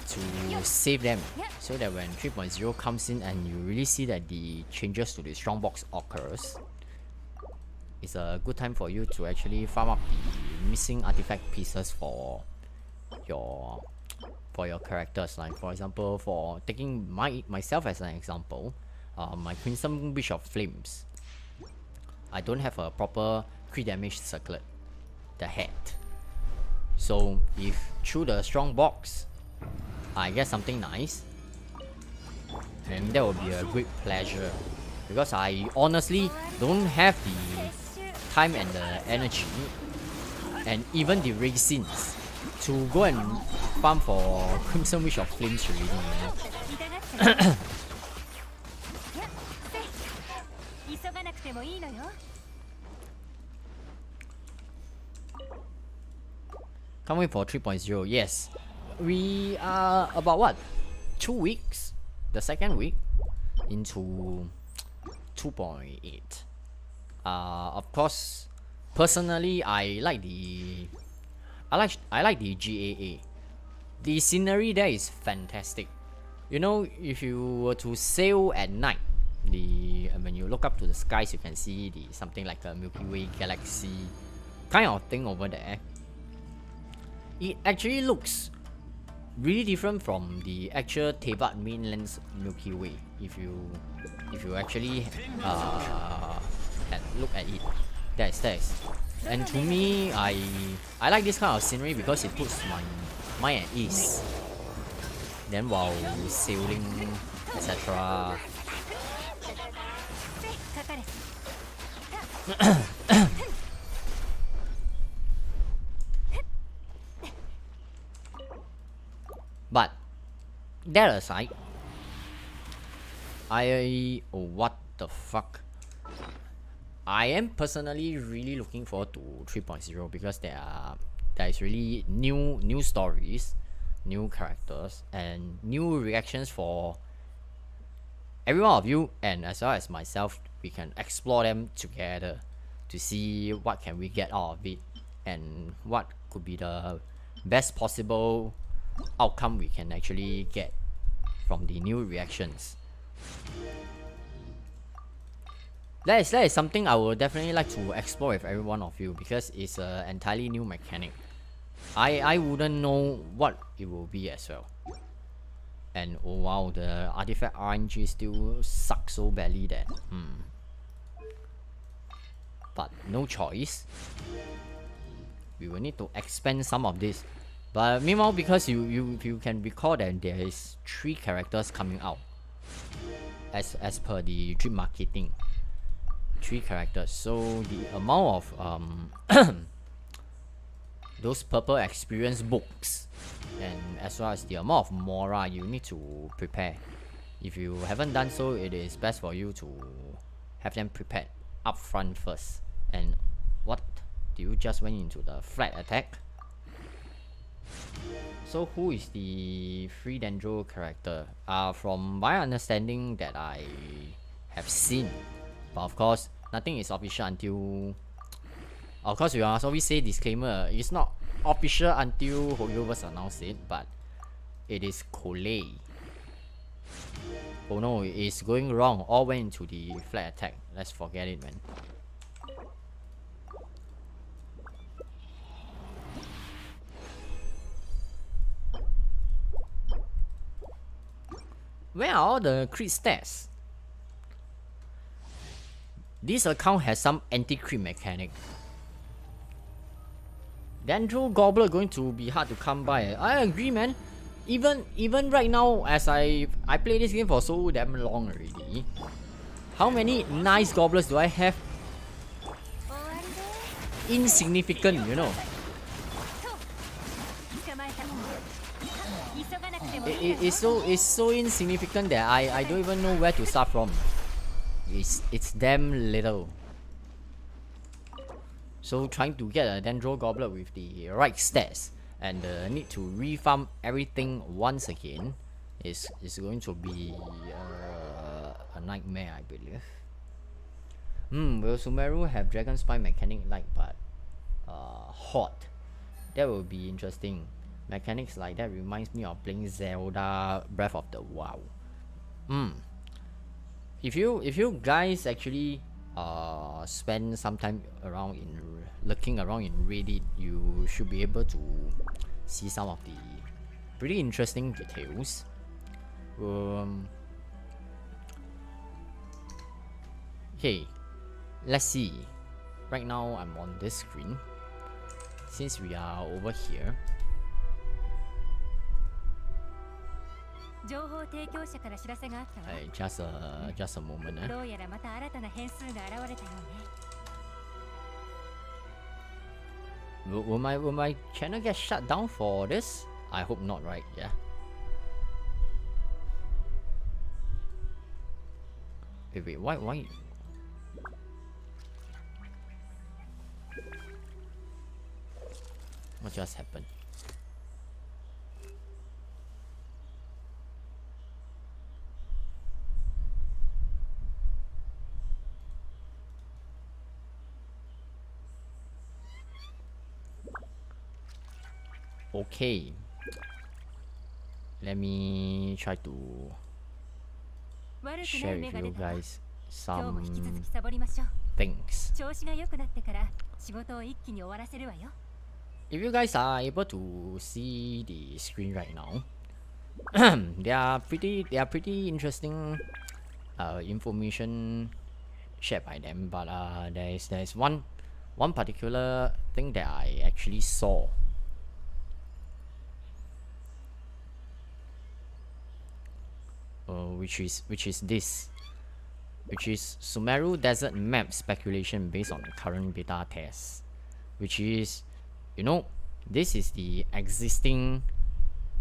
to save them, so that when 3.0 comes in and you really see that the changes to the strongbox occurs, it's a good time for you to actually farm up the missing artifact pieces for your characters. Like for example, for taking myself as an example, my Crimson Wish of Flames, I don't have a proper crit damage circlet, the head. So if through the strong box I get something nice, then that will be a great pleasure, because I honestly don't have the time and the energy and even the resins to go and farm for Crimson Wish of Flames really, you know. Can't wait for 3.0. Yes, we are about what, 2 weeks, the second week into 2.8. Of course, personally, I like the GAA. The scenery there is fantastic. You know, if you were to sail at night, when you look up to the skies, you can see something like a Milky Way galaxy kind of thing over there. It actually looks really different from the actual Tevat mainland's Milky Way. If you actually look at it, that's. And to me, I like this kind of scenery because it puts my mind at ease. Then while sailing, etc. But that aside, what the fuck? I am personally really looking forward to 3.0 because there is really new stories, new characters, and new reactions for every one of you, and as well as myself. We can explore them together to see what can we get out of it and what could be the best possible outcome we can actually get from the new reactions. That is something I would definitely like to explore with every one of you, because it's an entirely new mechanic. I wouldn't know what it will be as well. And oh wow, the artifact RNG still sucks so badly that but no choice, we will need to expand some of this. But meanwhile, because you can recall that there is 3 characters coming out as per the dream marketing, 3 characters. So the amount of those purple experience books, and as well as the amount of mora you need to prepare. If you haven't done so, it is best for you to have them prepared up front first. And what? Do you just went into the flat attack? So who is the free Dendro character? From my understanding that I have seen, but of course nothing is official until, of course we must always say disclaimer, it's not official until Hoyoverse announce it, but it is Kolei. Oh no, it's going wrong, all went into the flat attack. Let's forget it, man. Where are all the crit stats? This account has some anti-crit mechanic. Dendro Gobbler going to be hard to come by. I agree, man. Even right now, as I play this game for so damn long already, how many nice gobblers do I have? Insignificant, you know. It's so insignificant that I don't even know where to start from. It's damn little. So trying to get a Dendro Goblet with the right stats and the need to refarm everything once again is going to be a nightmare, I believe. Will Sumeru have Dragon Spine mechanic like but hot? That will be interesting. Mechanics like that reminds me of playing Zelda Breath of the Wild. If you guys actually spend some time around in looking around in Reddit, you should be able to see some of the pretty interesting details. Okay, let's see. Right now I'm on this screen. Since we are over here, just a moment. Will my channel get shut down for this? I hope not, right? Yeah. Wait, why? What just happened? Okay, let me try to share with you guys some things. If you guys are able to see the screen right now, there are pretty interesting information shared by them, but there's one particular thing that I actually saw. Which is Sumeru Desert map speculation based on the current beta test, which is, you know, this is the existing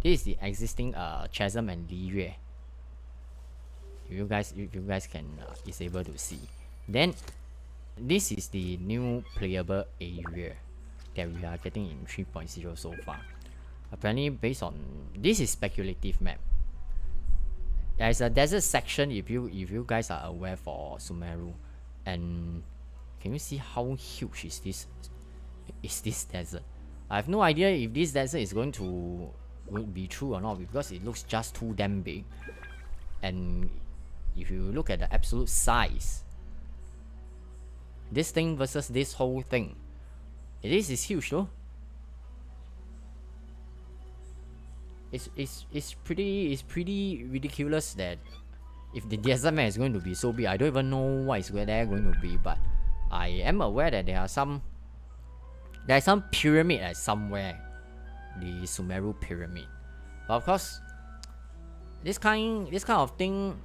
Chasm and Liyue. If you guys can is able to see, then this is the new playable area that we are getting in 3.0 so far. Apparently, based on this is speculative map. There's a desert section if you guys are aware for Sumeru, and can you see how huge is this desert? I have no idea if this desert is going to be true or not, because it looks just too damn big. And if you look at the absolute size, this thing versus this whole thing, it is huge though. It's pretty ridiculous that if the desert map is going to be so big, I don't even know what is where they're going to be, but I am aware that there is some pyramid at somewhere, the Sumeru pyramid. But of course, this kind of thing,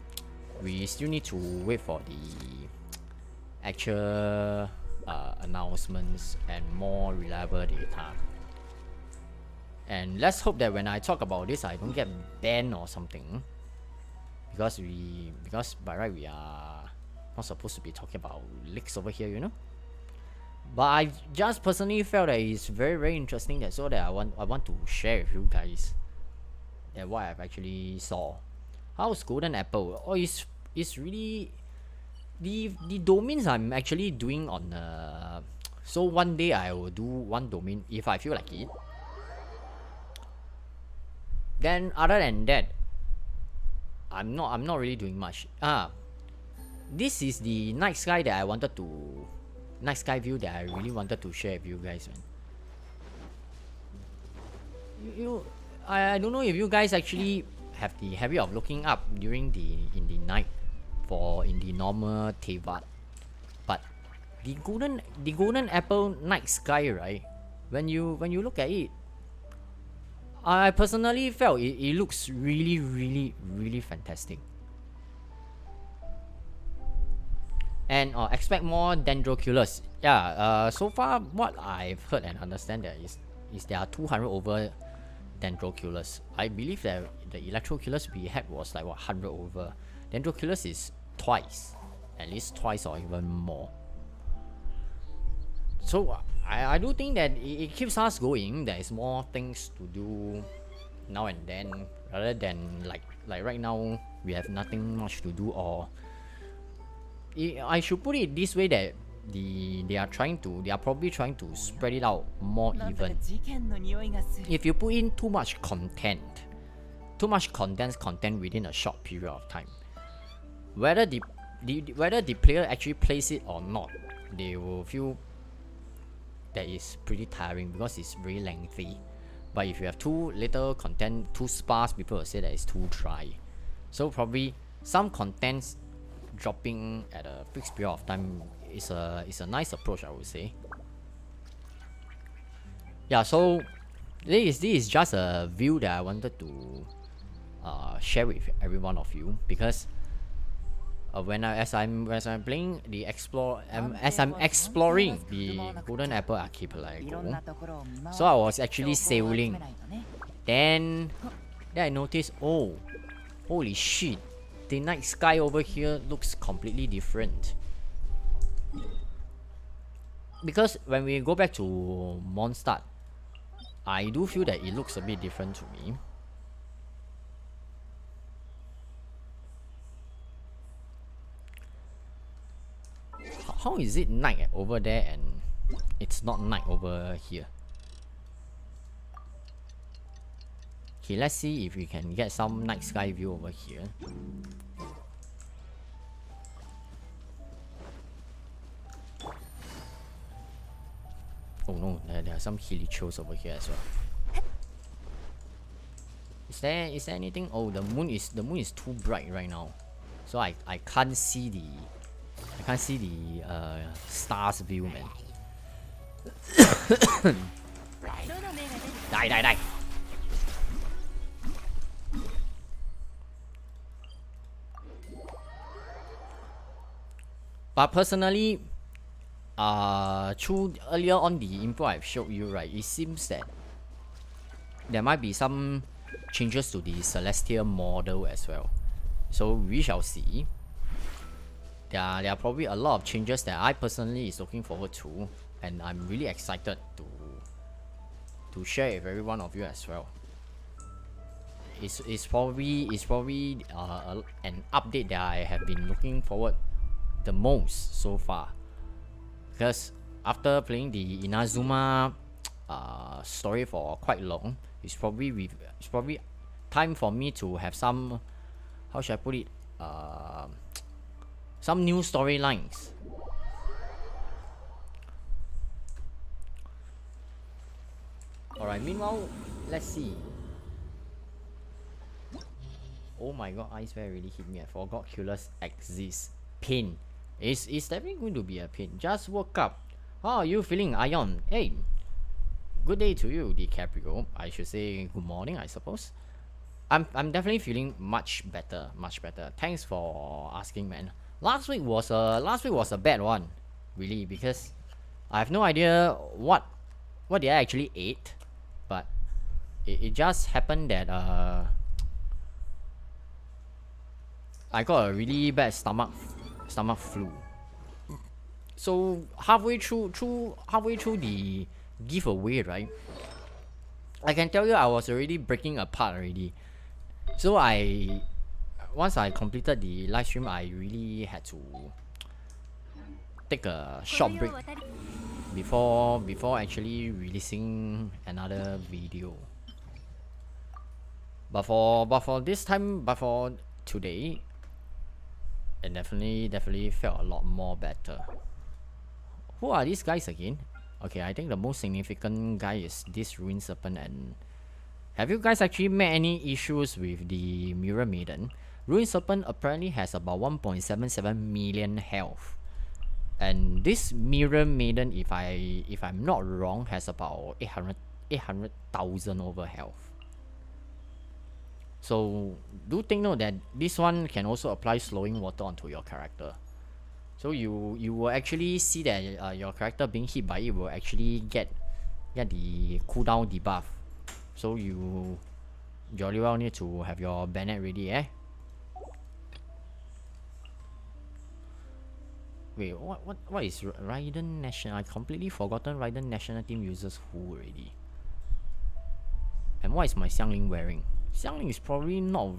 we still need to wait for the actual announcements and more reliable data. And let's hope that when I talk about this, I don't get banned or something, because by right we are not supposed to be talking about leaks over here, you know. But I just personally felt that it's very interesting, that so that I want to share with you guys that what I've actually saw. How's Golden Apple? Oh, it's really the domains I'm actually doing on so one day I will do one domain if I feel like it. Then other than that, I'm not really doing much. This is the night sky that I wanted to night sky view that I really wanted to share with you guys, man. I don't know if you guys actually have the habit of looking up during in the night for in the normal Tevat, but the golden apple night sky, right? When you look at it, I personally felt it looks really fantastic. And expect more Dendroculus. Yeah, so far what I've heard and understand that is there are 200 over Dendroculus. I believe that the Electroculus we had was like 100 over. Dendroculus is twice, at least twice or even more. So I do think that it keeps us going. There is more things to do now and then, rather than like right now we have nothing much to do. Or I should put it this way, that they are probably trying to spread it out more even. If you put in too much condensed content within a short period of time, whether the player actually plays it or not, they will feel that is pretty tiring because it's very lengthy. But if you have too little content, too sparse, people will say that it's too dry. So probably some contents dropping at a fixed period of time is a nice approach, I would say. Yeah, so this is just a view that I wanted to share with every one of you, because as I'm playing the as I'm exploring the Golden Apple Archipelago, so I was actually sailing. Then I noticed, oh, holy shit, the night sky over here looks completely different. Because when we go back to Mondstadt, I do feel that it looks a bit different to me. How is it night over there and it's not night over here? Okay, let's see if we can get some night sky view over here. Oh no, there are some helichos over here as well. Is there anything? Oh, the moon is too bright right now, so I can't see the stars view, man. Die. But personally, through earlier on the info I've showed you, right, it seems that there might be some changes to the Celestial model as well. So we shall see. There are probably a lot of changes that I personally is looking forward to, and I'm really excited to share with every one of you as well. It's probably an update that I have been looking forward the most so far, because after playing the Inazuma story for quite long, it's probably time for me to have some, how should I put it, some new storylines. Alright, meanwhile, let's see. Oh my god, Ice Bear really hit me. I forgot Killers exist. Pain. It's definitely going to be a pain. Just woke up. How are you feeling, Ion? Hey, good day to you, DiCaprio. I should say good morning, I suppose. I'm definitely feeling much better. Thanks for asking, man. Last week was a bad one, really, because I have no idea what did I actually ate, but it just happened that I got a really bad stomach flu. So halfway through the giveaway, right, I can tell you I was already breaking apart already. So once I completed the live stream, I really had to take a short break before actually releasing another video. But for this time, but for today, it definitely felt a lot more better. Who are these guys again? Okay, I think the most significant guy is this Ruined Serpent. And have you guys actually met any issues with the Mirror Maiden? Ruined Serpent apparently has about 1.77 million health, and this Mirror Maiden, if I'm not wrong, has about 800,000 over health. So do take note that this one can also apply slowing water onto your character. So you will actually see that your character being hit by it will actually get the cooldown debuff. So you jolly well need to have your Bennett ready, eh? Wait, what is Raiden National? I completely forgotten Raiden National Team uses who already. And what is my Xiangling wearing? Xiangling is probably not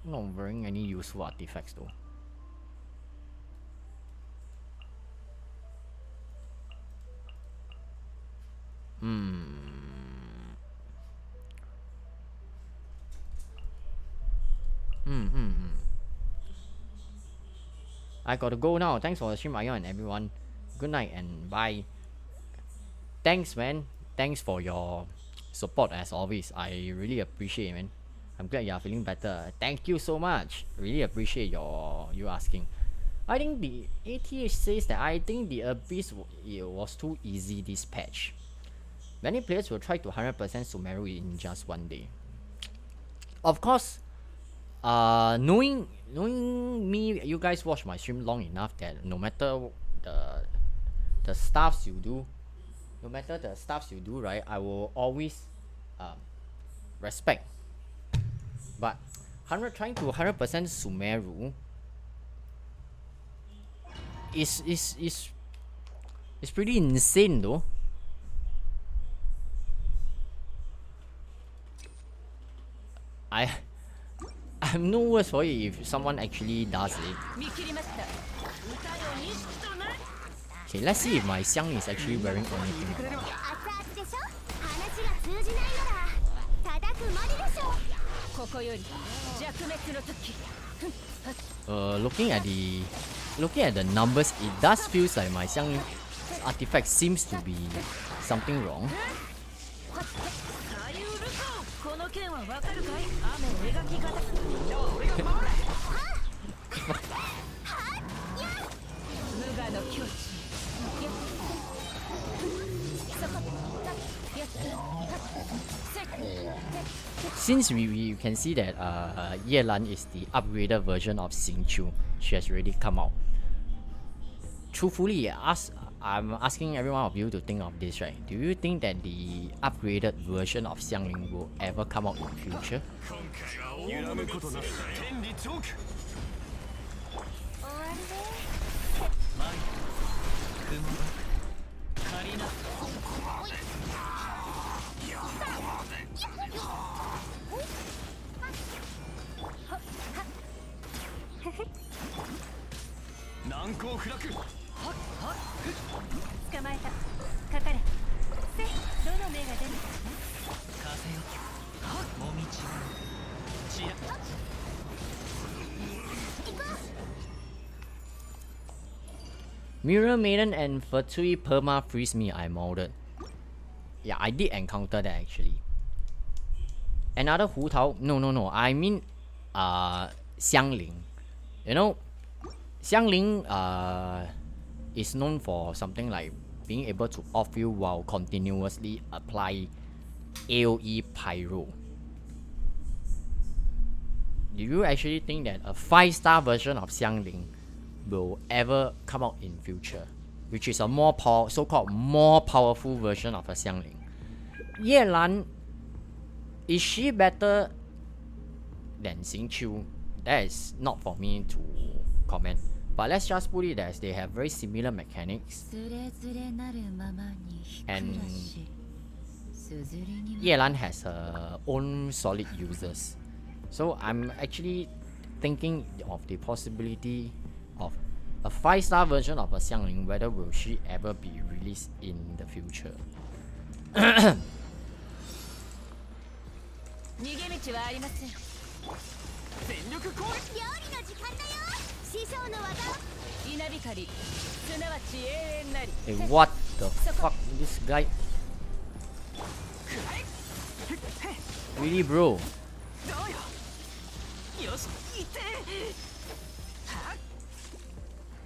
wearing any useful artifacts though. I gotta go now. Thanks for the stream, Ion, and everyone. Good night and bye. Thanks, man. Thanks for your support as always. I really appreciate it, man. I'm glad you are feeling better. Thank you so much. Really appreciate you asking. I think the ATH says that I think the Abyss it was too easy this patch. Many players will try to 100% Sumeru in just one day. Of course, knowing me, you guys watch my stream long enough that no matter the stuffs you do, right, I will always respect. But trying to 100% Sumeru is pretty insane though. I'm no worse for it if someone actually does it. Okay, let's see if my Xiang is actually wearing anything. Looking at the numbers, it does feels like my Xiang artifact seems to be something wrong. Since we can see that Yelan is the upgraded version of Xingqiu, she has already come out. Truthfully, I'm asking every one of you to think of this, right? Do you think that the upgraded version of Xiangling will ever come out in the future? Mirror Maiden and Fatui Perma freeze me, I modded. Yeah, I did encounter that actually. Another Hu Tao? No. I mean, Xiangling. You know, Xiangling is known for something like being able to off you while continuously apply AoE Pyro. Do you actually think that a 5-star version of Xiangling will ever come out in future, which is a so-called more powerful version of a Xiangling? Yelan, is she better than Xingqiu? That is not for me to comment. But let's just put it as they have very similar mechanics. And Yelan has her own solid users. So I'm actually thinking of the possibility of a 5-star version of a Xiangling, whether will she ever be released in the future. Hey, what the fuck, this guy? Really, bro?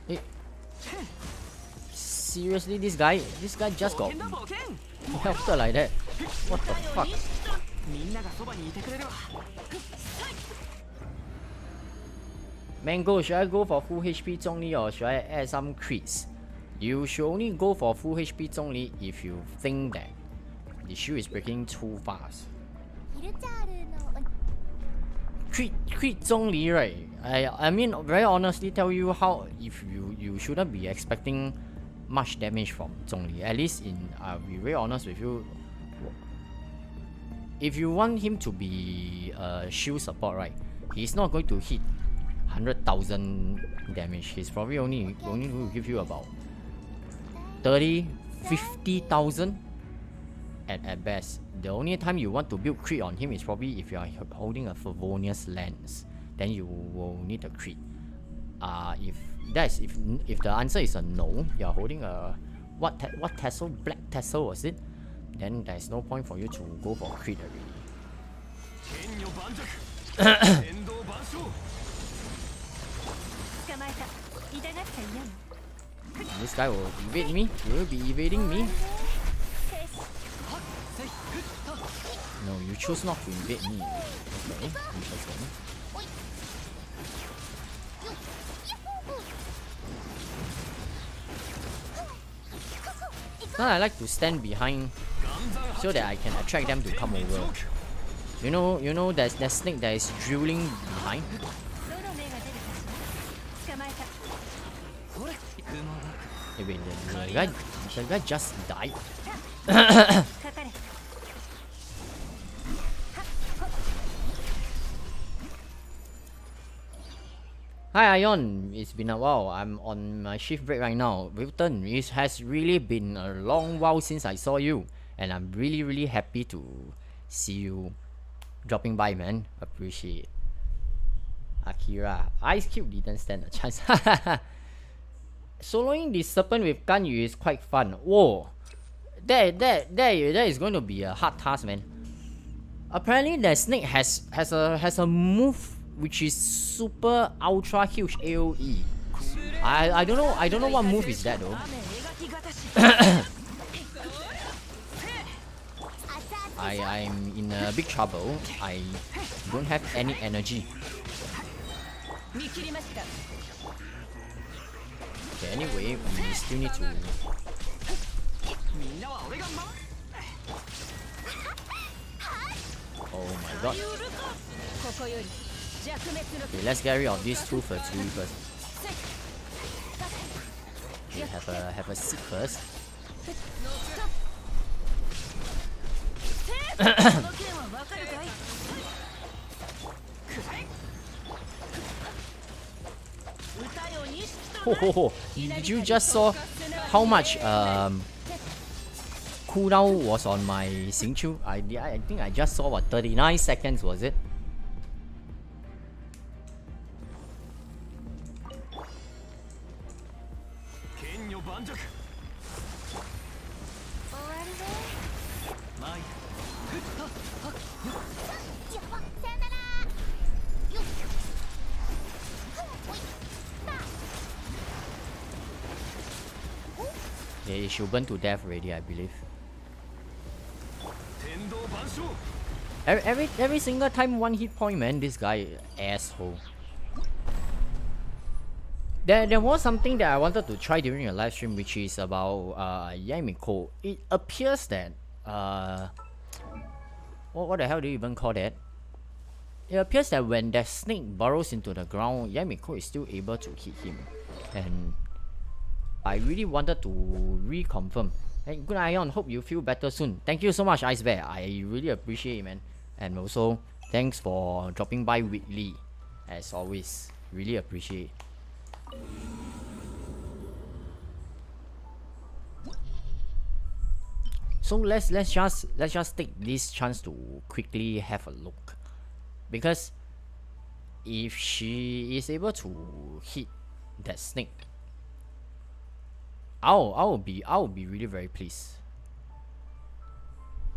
Hey, seriously, this guy just got helped her like that. What the fuck? Mango, should I go for full HP Zhongli or should I add some crits? You should only go for full HP Zhongli if you think that the shield is breaking too fast. Crit Zhongli, right? I mean, very honestly tell you how if you shouldn't be expecting much damage from Zhongli. At least in I'll be very honest with you. If you want him to be shield support, right? He's not going to hit 100,000 damage. He's probably only going to give you about 30, 50,000 at best. The only time you want to build crit on him is probably if you are holding a Favonius lens. Then you will need a crit. If the answer is a no, you are holding a what tassel, black tassel was it? Then there's no point for you to go for crit already. This guy will evade me. You will be evading me. No, you choose not to invade me. Okay, interesting. Now I like to stand behind so that I can attract them to come over. You know, there's that snake that is drilling behind. Hey, wait, the guy just died. Hi Ion, it's been a while. I'm on my shift break right now. Wilton, it has really been a long while since I saw you, and I'm really happy to see you dropping by, man. Appreciate. Akira, Ice Cube didn't stand a chance. Soloing the serpent with Ganyu is quite fun. Whoa, that is going to be a hard task, man. Apparently, that snake has a move which is super ultra huge AOE. I don't know what move is that though. I'm in a big trouble. I don't have any energy. Okay, anyway, we still need to. Oh my god. Okay, let's get rid of these two first. Okay, have a seat first. Ho. Did you just saw how much cooldown was on my Xingqiu? I think I just saw what 39 seconds was it? Yeah, it should burn to death already, I believe. Every single time one hit point, man, this guy asshole. There was something that I wanted to try during a live stream, which is about Yamiko. It appears that what the hell do you even call that? It appears that when that snake burrows into the ground, Yamiko is still able to hit him, and I really wanted to reconfirm. Hey, good Ion, hope you feel better soon. Thank you so much, Ice Bear. I really appreciate it, man. And also, thanks for dropping by weekly, as always. Really appreciate it. So let's just take this chance to quickly have a look, because if she is able to hit that snake, I'll be really very pleased.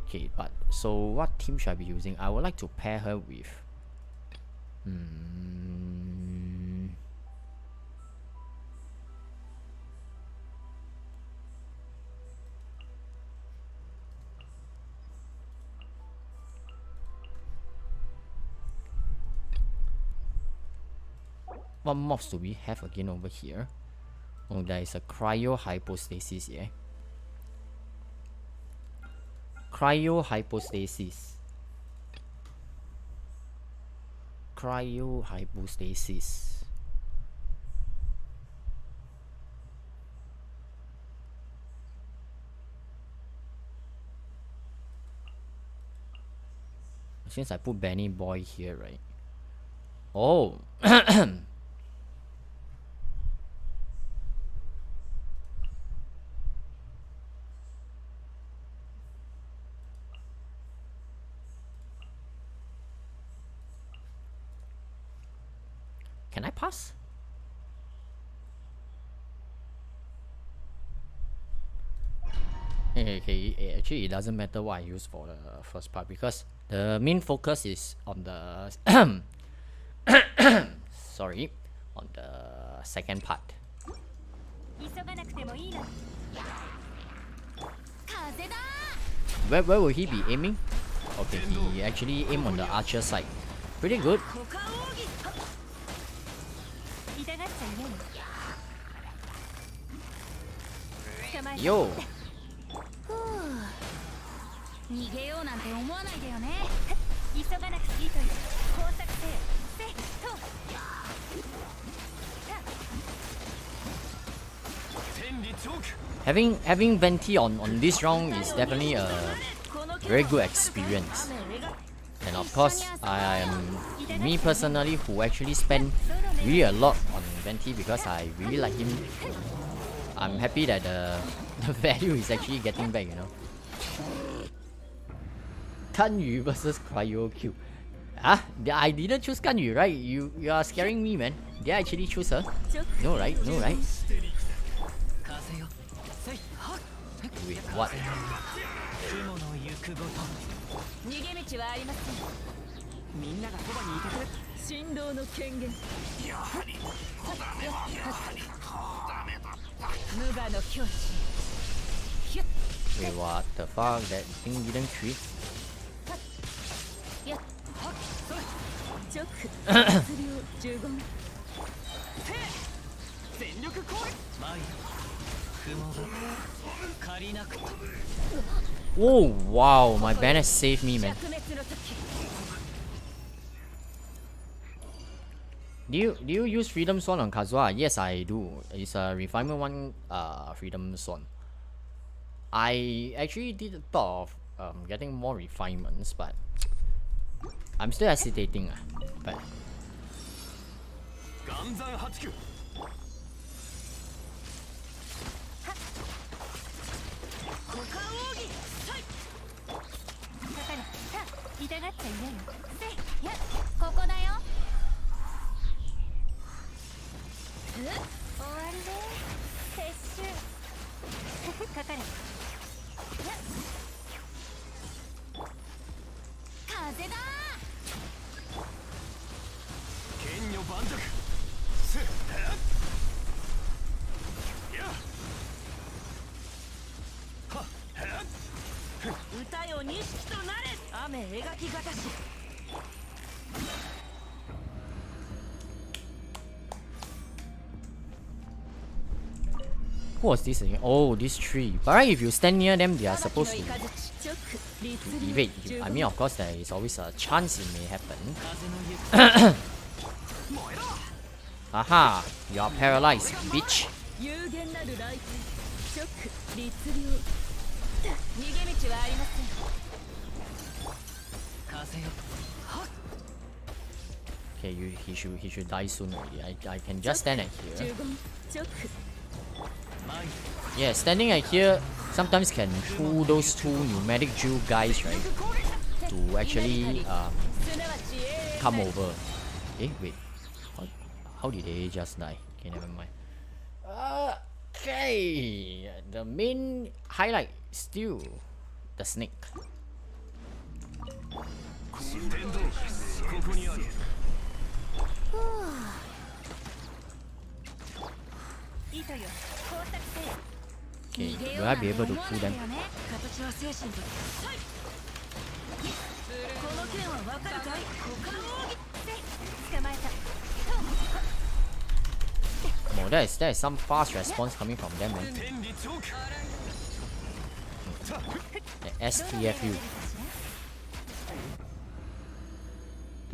Okay, but so what team should I be using? I would like to pair her with what mobs do we have again over here? Oh, there is a cryo hypostasis, yeah. Cryo hypostasis. cryo hypostasis. Since I put Benny Boy here, right? Oh. Can I pass? Okay, actually it doesn't matter what I use for the first part because the main focus is on the sorry, on the second part. 急がなくてもいいの。風だ。 Where will he be aiming? Okay, he actually aimed on the archer side. Pretty good. 痛がっちゃいないの。 Yo. 逃げようなんて思わないでよね。急がなくていいという工作せっと。 Having Venti on this round is definitely a very good experience. And of course, me personally who actually spend really a lot on Venti because I really like him. I'm happy that the value is actually getting back, you know. Ganyu versus Cryo Cube. Huh? I didn't choose Ganyu, right? You are scaring me, man. Did I actually choose her? No, right? No, right? Wait, what? 逃げ道はありません。みんながそばにいてくれ。振動の権限。やはり無我の境地。 Wait, what the fuck? That thing didn't treat? 直15。全力攻撃。 Oh wow, my banner saved me, man. Do you use Freedom Swan on Kazuha? Yes, I do. It's a Refinement 1 Freedom Swan. I actually did thought of getting more refinements, but I'm still hesitating. But who was this again? Oh, this tree. But right, if you stand near them, they are supposed to evade you. I mean, of course, there is always a chance it may happen. Aha! You are paralyzed, bitch. Okay, he should die soon already. I can just stand at here. Yeah, standing at here sometimes can fool those two pneumatic Jew guys, right? To actually come over. Eh, wait. How did they just die? Okay, never mind. Okay, the main highlight is still the snake. Okay, will I be able to pull them? Oh, there is some fast response coming from them, man. The STFU.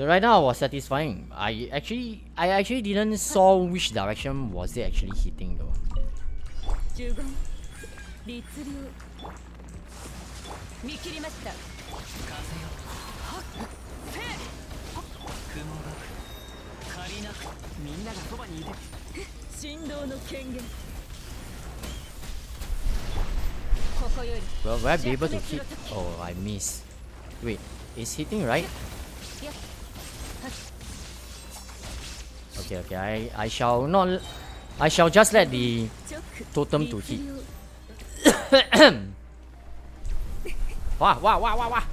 So right now was satisfying. I actually didn't saw which direction was it actually hitting though. 呪言律流見切りました。風よはっせい雲が借りなくみんながそばにいて振動の権限ここより Well, will I be able to hit? Oh, I missed. Wait, is hitting right? Okay, okay. I shall not. I shall just let the totem to hit. Wow, wow, wow, wow, wow.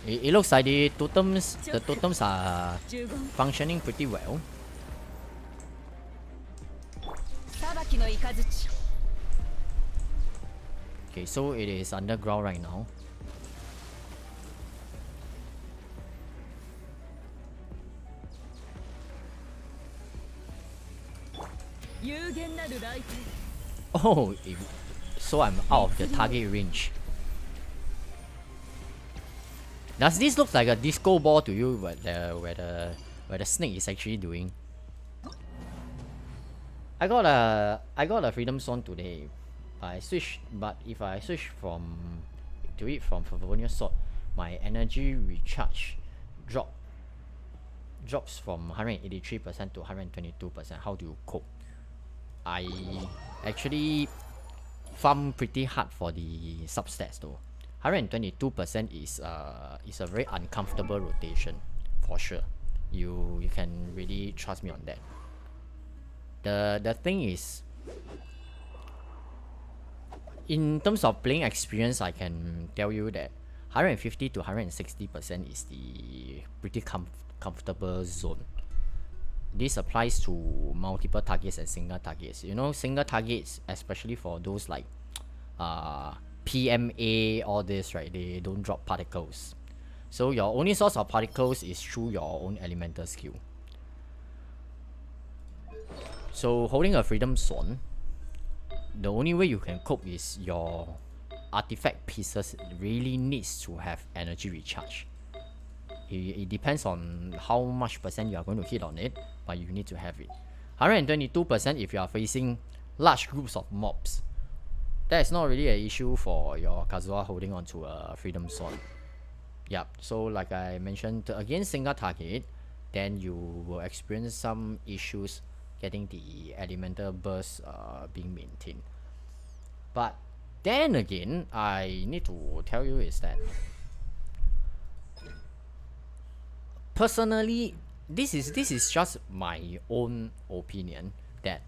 It looks like the totems are functioning pretty well. 裁きの雷 Okay, so it is underground right now. 有限なる雷霆 Oh, so I'm out of the target range. Does this look like a disco ball to you? Where the snake is actually doing? I got a freedom zone today. I switched, but if I switch from to it from Favonius Sword, my energy recharge drops from 183% to 122%. How do you cope? I actually farm pretty hard for the substats though. 122% is a very uncomfortable rotation for sure. You can really trust me on that. The thing is, in terms of playing experience, I can tell you that 150 to 160% is the pretty comfortable zone. This applies to multiple targets and single targets. You know, single targets, especially for those like PMA, all this, right? They don't drop particles. So your only source of particles is through your own elemental skill. So holding a freedom zone, the only way you can cope is your artifact pieces really needs to have energy recharge. It depends on how much percent you are going to hit on it, but you need to have it. 122% if you are facing large groups of mobs. That is not really an issue for your Kazuha holding onto a freedom zone. Yep, so like I mentioned, against single target, then you will experience some issues getting the elemental burst being maintained. But then again, I need to tell you is that personally, this is just my own opinion that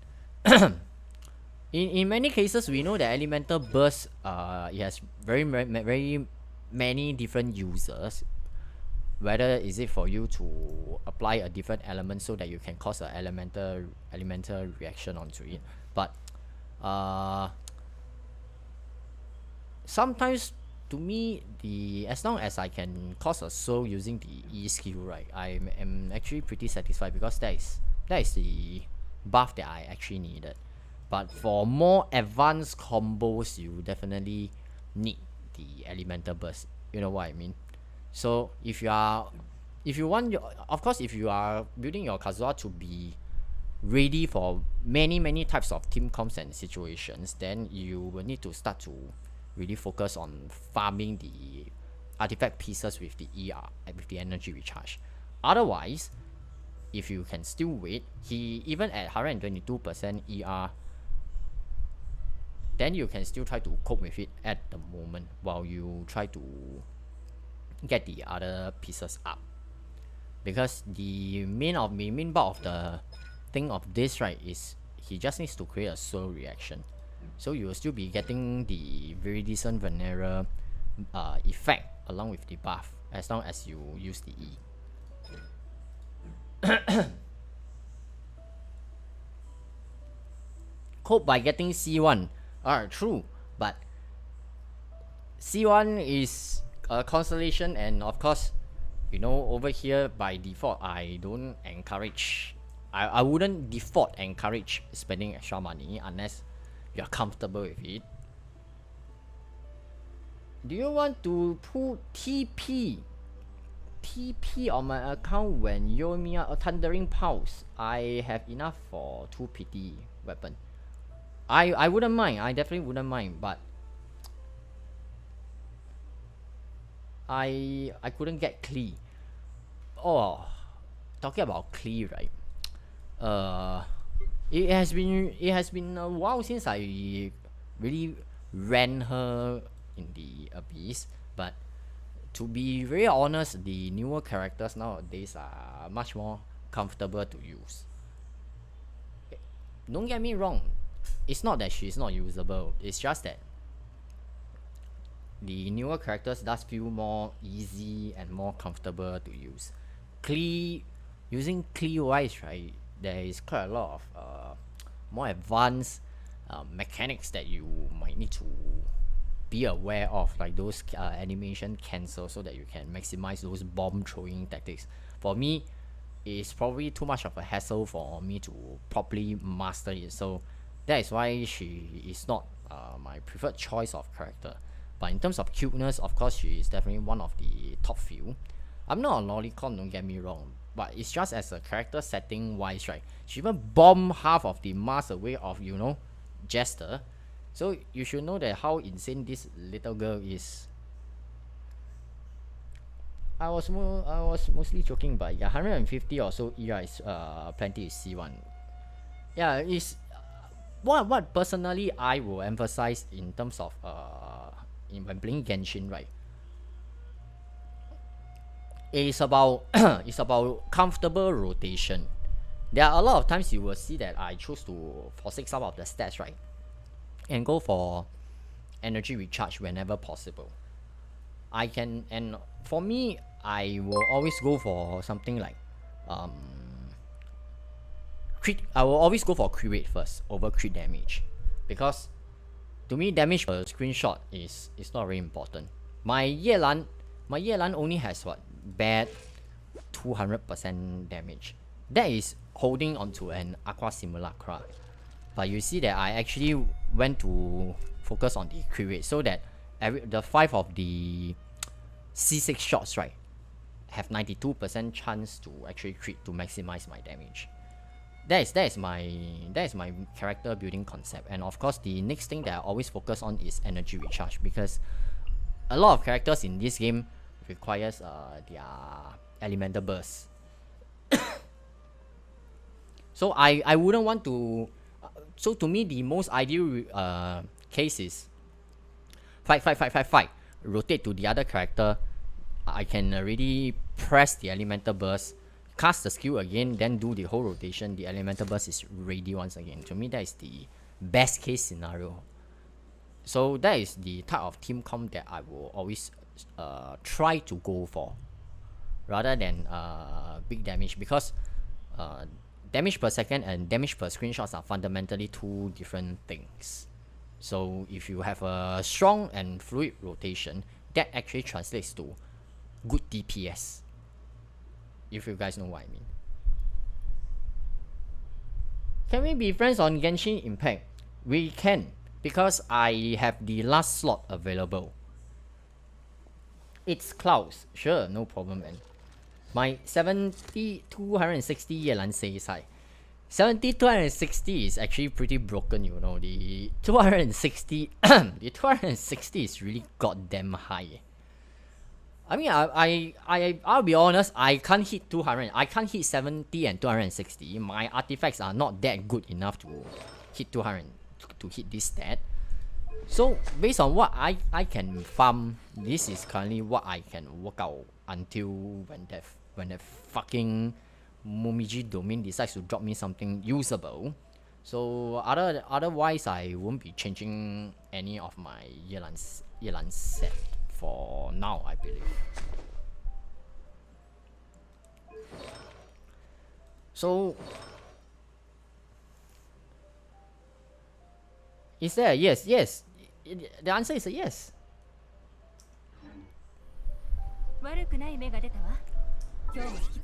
in many cases we know that elemental burst it has very many different users. Whether is it for you to apply a different element so that you can cause an elemental reaction onto it, but sometimes to me, as long as I can cause a soul using the E skill, right, I am actually pretty satisfied because that is the buff that I actually needed. But for more advanced combos, you definitely need the elemental burst. You know what I mean? So if you are building your Kazuha to be ready for many types of team comps and situations, then you will need to start to really focus on farming the artifact pieces with the with the energy recharge. Otherwise, if you can still wait, even at 122% ER, then you can still try to cope with it at the moment while you try to get the other pieces up. Because the main bulk of the thing of this, right, is he just needs to create a soul reaction. So you will still be getting the very decent Venera effect along with the buff as long as you use the E. Cope by getting C1. True, but C1 is a constellation, and of course, you know, over here by default I don't encourage, I wouldn't default encourage spending extra money unless you're comfortable with it. Do you want to pull TP on my account when Yoimiya a Thundering Pulse? I have enough for 2 PT weapon. I wouldn't mind. I definitely wouldn't mind, but I couldn't get Klee. Oh, talking about Klee, right? It has been a while since I really ran her in the Abyss, but to be very honest, the newer characters nowadays are much more comfortable to use. Don't get me wrong, it's not that she's not usable, it's just that the newer characters does feel more easy and more comfortable to use. Using Klee wise, right, there is quite a lot of more advanced mechanics that you might need to be aware of, like those animation cancel, so that you can maximize those bomb throwing tactics. For me, it's probably too much of a hassle for me to properly master it, so that is why she is not my preferred choice of character. But in terms of cuteness, of course, she is definitely one of the top few. I'm not a lolicon, don't get me wrong, but it's just as a character setting wise, right? She even bombed half of the mass away of, you know, Jester. So you should know that how insane this little girl is. I was mostly joking, but yeah, 150 or so ER is plenty to C1. Yeah, it's what personally I will emphasize in terms of when playing Genshin, right? It's about it's about comfortable rotation. There are a lot of times you will see that I choose to forsake some of the stats, right, and go for energy recharge whenever possible. And for me, I will always go for something like crit. I will always go for crit rate first over crit damage, because to me damage per screenshot is not very important. My Yelan only has what, bad 200% damage. That is holding onto an Aqua Simulacra. But you see that I actually went to focus on the crit rate, so that the 5 of the C6 shots, right, have 92% chance to actually crit to maximize my damage. That is my character building concept. And of course, the next thing that I always focus on is energy recharge, because a lot of characters in this game requires their elemental burst. So I wouldn't want to. So to me, the most ideal case is fight, rotate to the other character. I can already press the elemental burst, cast the skill again, then do the whole rotation. The elemental burst is ready once again. To me, that is the best case scenario. So that is the type of team comp that I will always try to go for, rather than big damage, because damage per second and damage per screenshots are fundamentally two different things. So if you have a strong and fluid rotation, that actually translates to good DPS, if you guys know what I mean. Can we be friends on Genshin Impact? We can, because I have the last slot available. It's Klaus. Sure, no problem, man. My 260 Yelan says hi. 260 is actually pretty broken, you know. The 260 the 260 is really goddamn high. I mean, I'll be honest, I can't hit 200. I can't hit 70 and 260. My artifacts are not that good enough to hit 200, to hit this stat. So based on what I can farm, this is currently what I can work out until when that fucking Momiji domain decides to drop me something usable. So otherwise, I won't be changing any of my Yelan set for now, I believe. So is there a yes? Yes. The answer is a yes.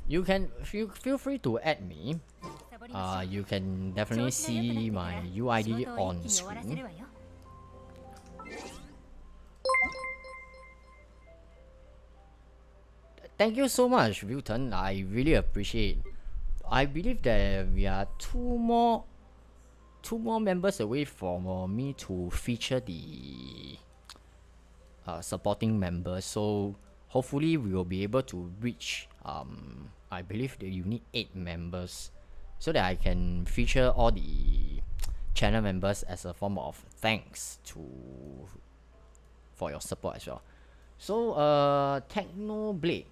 You can feel free to add me. you can definitely see my UID on screen. Thank you so much, Wilton. I really appreciate. I believe that we are two more members away from me to feature the supporting members. So hopefully we will be able to reach. I believe that you need 8 members, so that I can feature all the channel members as a form of thanks for your support as well. So Technoblade.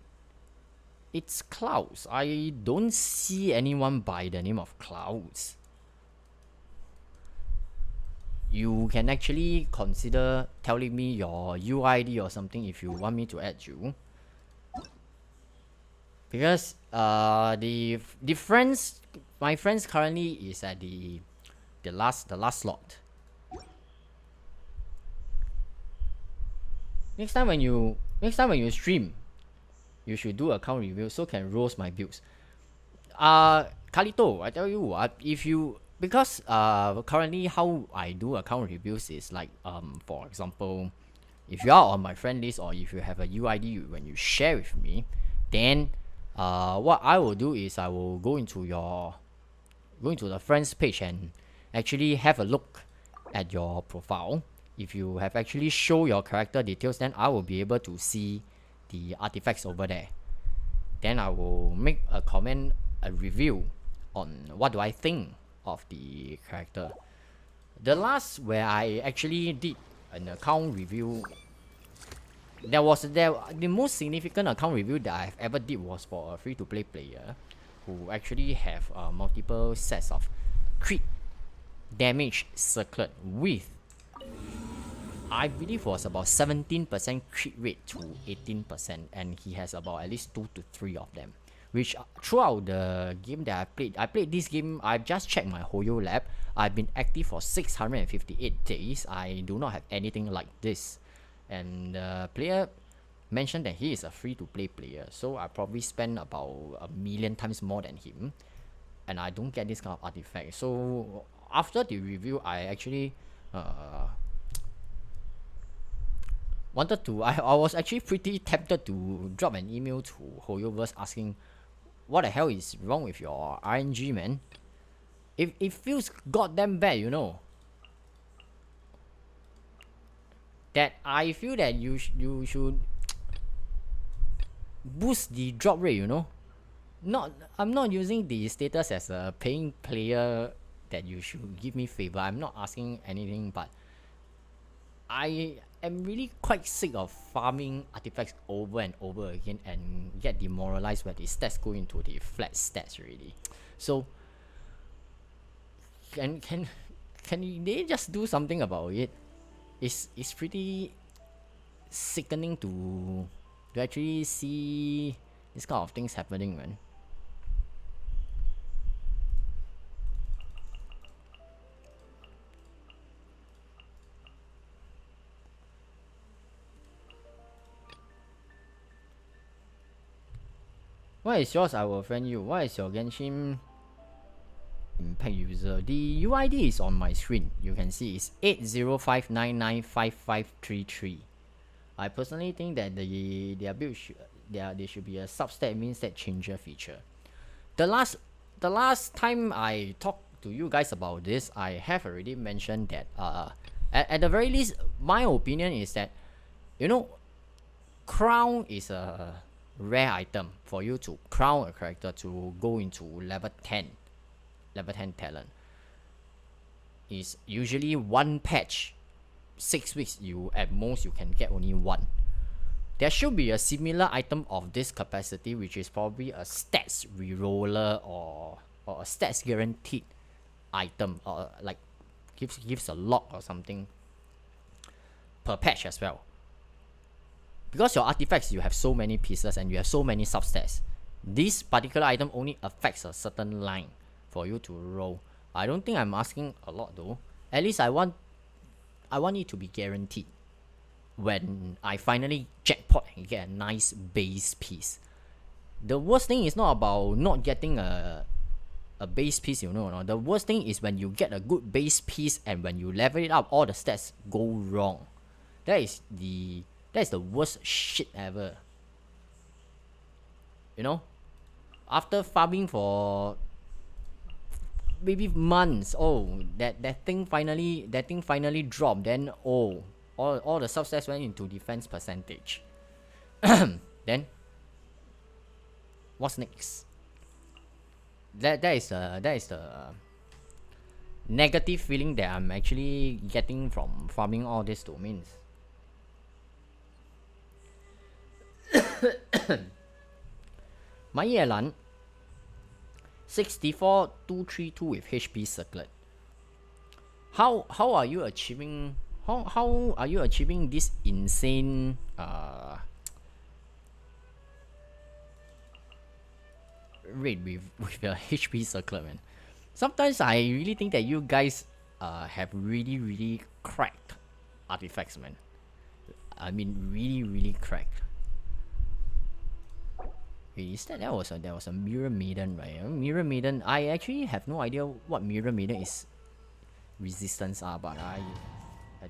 It's Clouds. I don't see anyone by the name of Clouds. You can actually consider telling me your UID or something if you want me to add you. Because the friends, my friends currently is at the last slot. Next time when you stream, you should do account review so can roast my builds. Kalito, I tell you, if you, because currently how I do account reviews is like for example, if you are on my friend list or if you have a UID when you share with me, then what I will do is I will go into the friends page and actually have a look at your profile. If you have actually show your character details, then I will be able to see the artifacts over there. Then I will make a comment, a review on what do I think of the character. The last where I actually did an account review, the most significant account review that I've ever did was for a free-to-play player who actually have multiple sets of crit damage circlet with, I believe, was about 17% crit rate to 18%, and he has about at least 2 to 3 of them. Which throughout the game that I played this game, I've just checked my Hoyo lab. I've been active for 658 days. I do not have anything like this. And the player mentioned that he is a free-to-play player, so I probably spend about 1 million times more than him, and I don't get this kind of artifact. So after the review, I actually wanted to. I was actually pretty tempted to drop an email to Hoyoverse asking, what the hell is wrong with your RNG, man? It feels goddamn bad, you know. That I feel that you should boost the drop rate, you know. I'm not using the status as a paying player that you should give me favor. I'm not asking anything, but I am really quite sick of farming artifacts over and over again and get demoralized when the stats go into the flat stats already. So can they just do something about it? It's pretty sickening to actually see this kind of things happening, man. What is yours? I will friend you. What is your Genshin Impact user? The UID is on my screen. You can see it's 805995533. I personally think that their build there should be a substat mean stat changer feature. The last time I talked to you guys about this, I have already mentioned that at the very least, my opinion is that, you know, crown is a rare item for you to crown a character to go into level 10 talent. Is usually one patch, 6 weeks, you at most you can get only one. There should be a similar item of this capacity, which is probably a stats reroller or a stats guaranteed item, or like gives a lock or something per patch as well. Because your artifacts, you have so many pieces and you have so many substats, this particular item only affects a certain line for you to roll. I don't think I'm asking a lot though. At least I want it to be guaranteed when I finally jackpot and get a nice base piece. The worst thing is not about not getting a a base piece, you know or not? The worst thing is when you get a good base piece and when you level it up, all the stats go wrong. That is the worst shit ever. You know? After farming for maybe months, oh, that thing finally dropped, then oh, all the substats went into defense percentage. Then what's next? That is the negative feeling that I'm actually getting from farming all these domains. My Yelan 64232 with HP circlet. How are you achieving this insane rate with your HP circlet, man? Sometimes I really think that you guys have really cracked artifacts, man. I mean really cracked. Wait, is that was a Mirror Maiden, right? Mirror Maiden, I actually have no idea what Mirror Maiden is resistance are, but I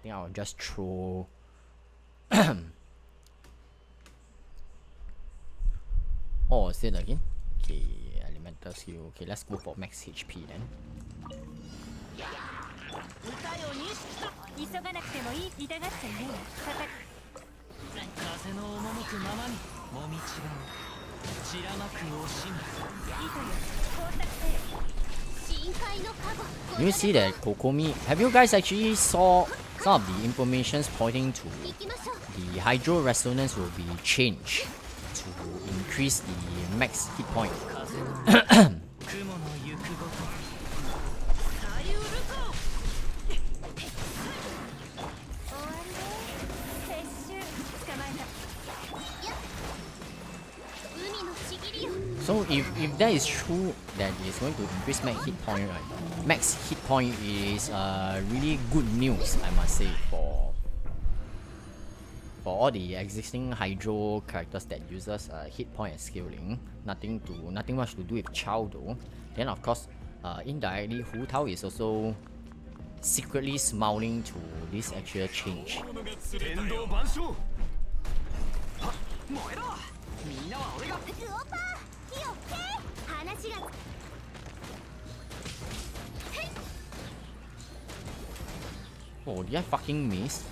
think I'll just throw oh, is it again? Okay, elemental skill. Okay, let's go for max HP then. You see that Kokomi? Have you guys actually saw some of the informations pointing to the Hydro Resonance will be changed to increase the max hit point? So if that is true, that it's going to increase max hit point, right? Max hit point is really good news, I must say, for all the existing Hydro characters that uses hit point and scaling. Nothing much to do with Chow though. Then of course, indirectly, Hu Tao is also secretly smiling to this actual change. Oh, did I fucking miss?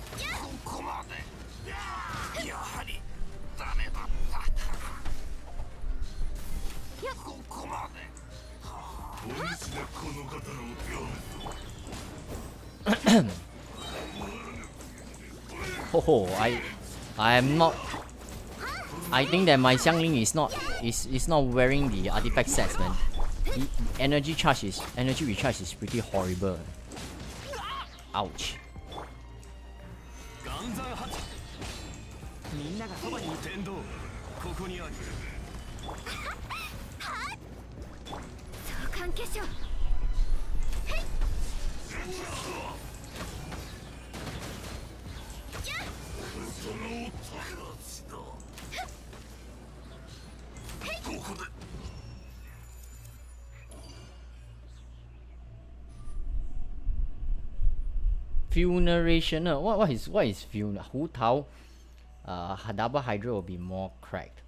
Oh, I am not. I think that my Xiangling is not wearing the artifact sets, man. The energy recharge is pretty horrible. Ouch. Funeration. What is funeral? Hu Tao double Hydro will be more cracked.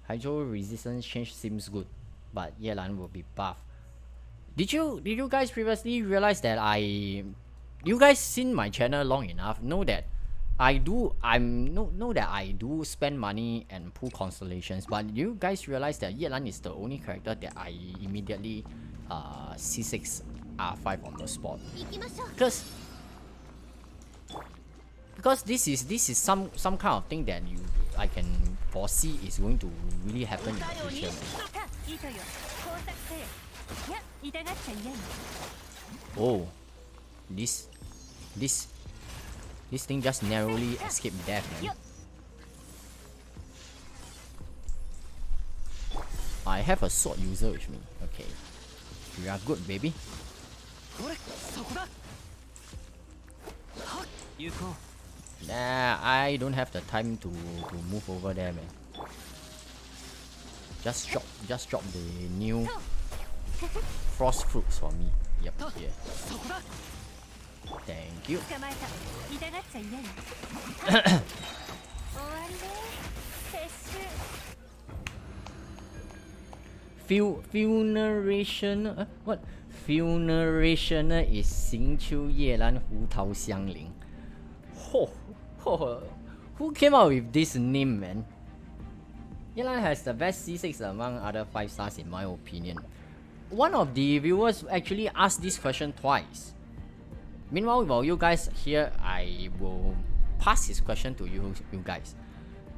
Hydro resistance change seems good, but Yelan will be buff. Did you guys previously realize that you guys seen my channel long enough know that I do spend money and pull constellations, but you guys realize that Yelan is the only character that I immediately C6 R5 on the spot. Because this is some kind of thing that I can foresee is going to really happen in the future. Oh, this thing just narrowly escaped death, man. I have a sword user with me. Okay, we are good, baby. Nah, I don't have the time to move over there, man. Just drop the new Frost fruits for me. Yep, here. Thank you. 捕まえた。痛がっちゃいない。終わりね。撤収。Funeration what? Funeration is 行秋夜兰胡桃相邻. Who came up with this name, man? Yelan has the best C6 among other 5 stars in my opinion. One of the viewers actually asked this question twice. Meanwhile, while you guys here, I will pass this question to you guys.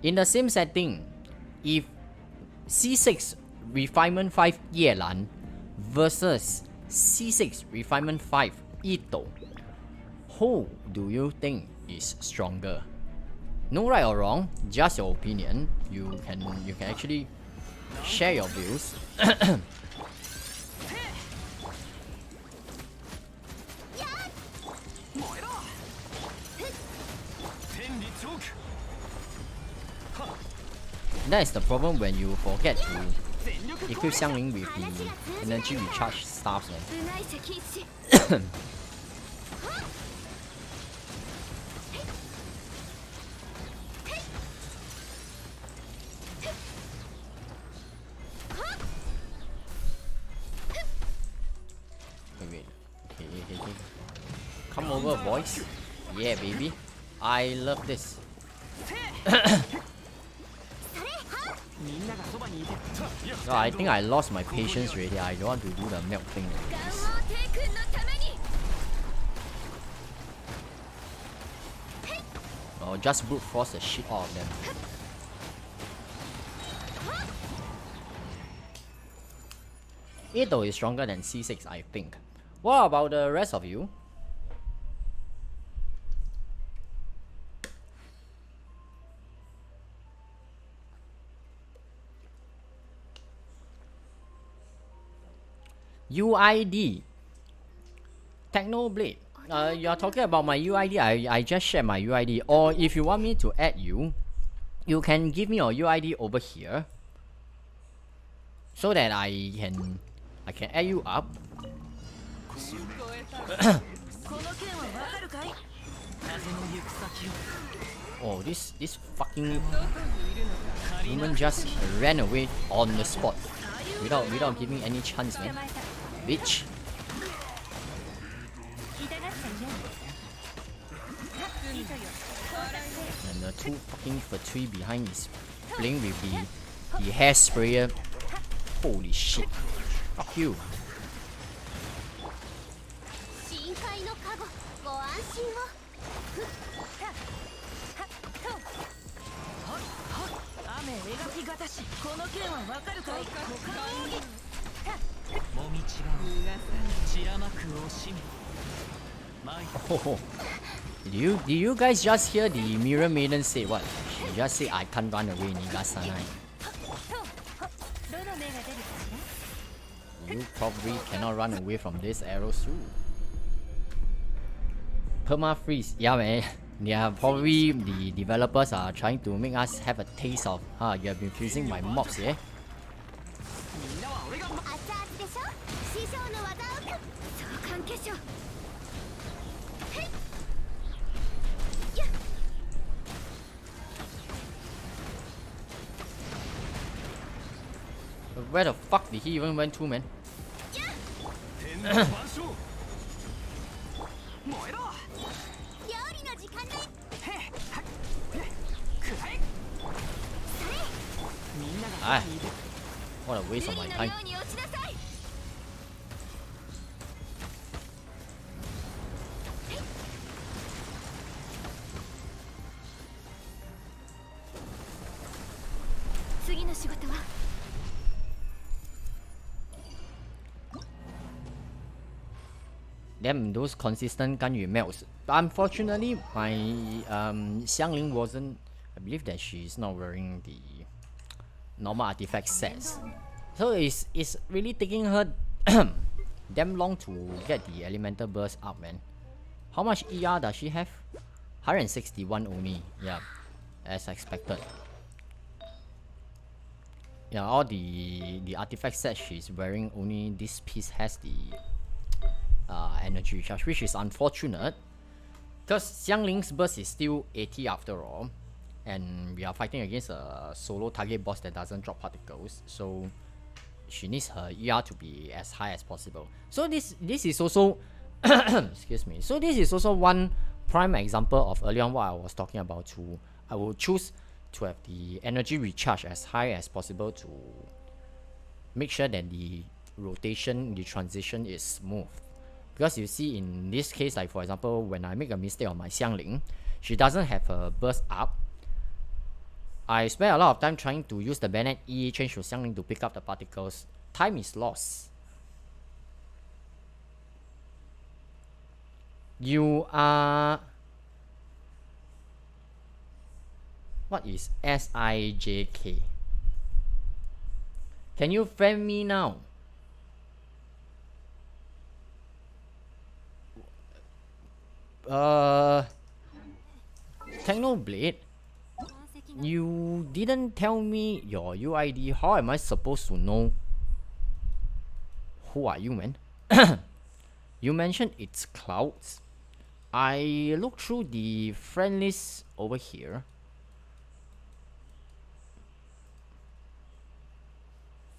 In the same setting, if C6 Refinement 5 Yelan versus C6 Refinement 5 Ito, who do you think is stronger? No right or wrong, just your opinion. You can actually share your views. That is the problem when you forget to equip Xiangling with the energy recharge staffs. Wait. Okay. Come over, boys. Yeah, baby. I love this. No, I think I lost my patience already. I don't want to do the milk thing already. Oh, just brute force the shit out of them. Ito is stronger than C6, I think. What about the rest of you? UID Technoblade. You are talking about my UID. I just shared my UID. Or if you want me to add you, you can give me your UID over here, so that I can add you up. Oh, this fucking woman just ran away on the spot without giving any chance, man. Bitch. And the two fucking fatui behind is playing with the hair sprayer. Holy shit. Fuck you. Oh, did you guys just hear the Mirror Maiden say what? She just said I can't run away, Nigasanai. You probably cannot run away from this arrow too. Perma freeze, yeah man. Yeah, probably the developers are trying to make us have a taste of, you have been freezing my mobs, yeah? Where the fuck did he even went to, man? Ah, what a waste of my time. Damn, those consistent Ganyu melts. Unfortunately, my Xiangling wasn't. I believe that she's not wearing the normal artifact sets, so it's really taking her damn long to get the elemental burst up, man. How much ER does she have? 161 only. Yeah, as expected. yeah, all the artifact set she's wearing, only this piece has the energy recharge, which is unfortunate. Because Xiangling's burst is still 80 after all. And we are fighting against a solo target boss that doesn't drop particles. So she needs her ER to be as high as possible. So this is also excuse me. So this is also one prime example of earlier on what I was talking about. I will choose to have the energy recharge as high as possible to make sure that the rotation, the transition is smooth. Because you see in this case, like for example, when I make a mistake on my Xiangling, she doesn't have a burst up. I spend a lot of time trying to use the Bennett E, change to Xiangling to pick up the particles. Time is lost. You are... What is SIJK? Can you friend me now? Technoblade, you didn't tell me your UID. How am I supposed to know? Who are you, man? You mentioned it's clouds. I looked through the friend list over here.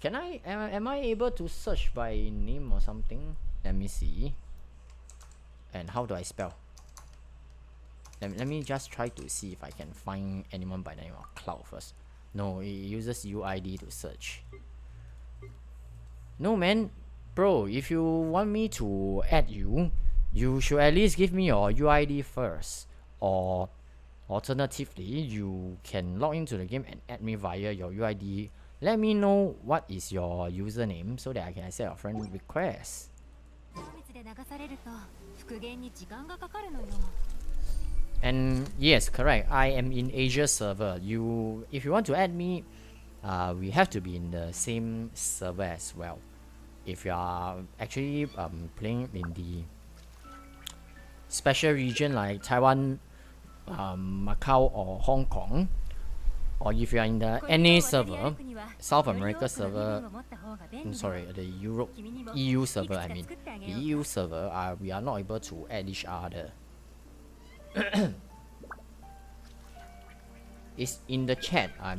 Am I able to search by name or something? Let me see. And how do I spell? Let me just try to see if I can find anyone by the name of Cloud first. No, it uses UID to search. No, man. Bro, if you want me to add you, you should at least give me your UID first. Or alternatively, you can log into the game and add me via your UID. Let me know what is your username so that I can accept your friend request. And yes, correct. I am in Asia server. If you want to add me, we have to be in the same server as well. If you are actually playing in the special region like Taiwan, Macau, or Hong Kong, or if you are in the NA server, South America server, sorry, the EU server. I mean, the EU server, we are not able to add each other. It's in the chat. I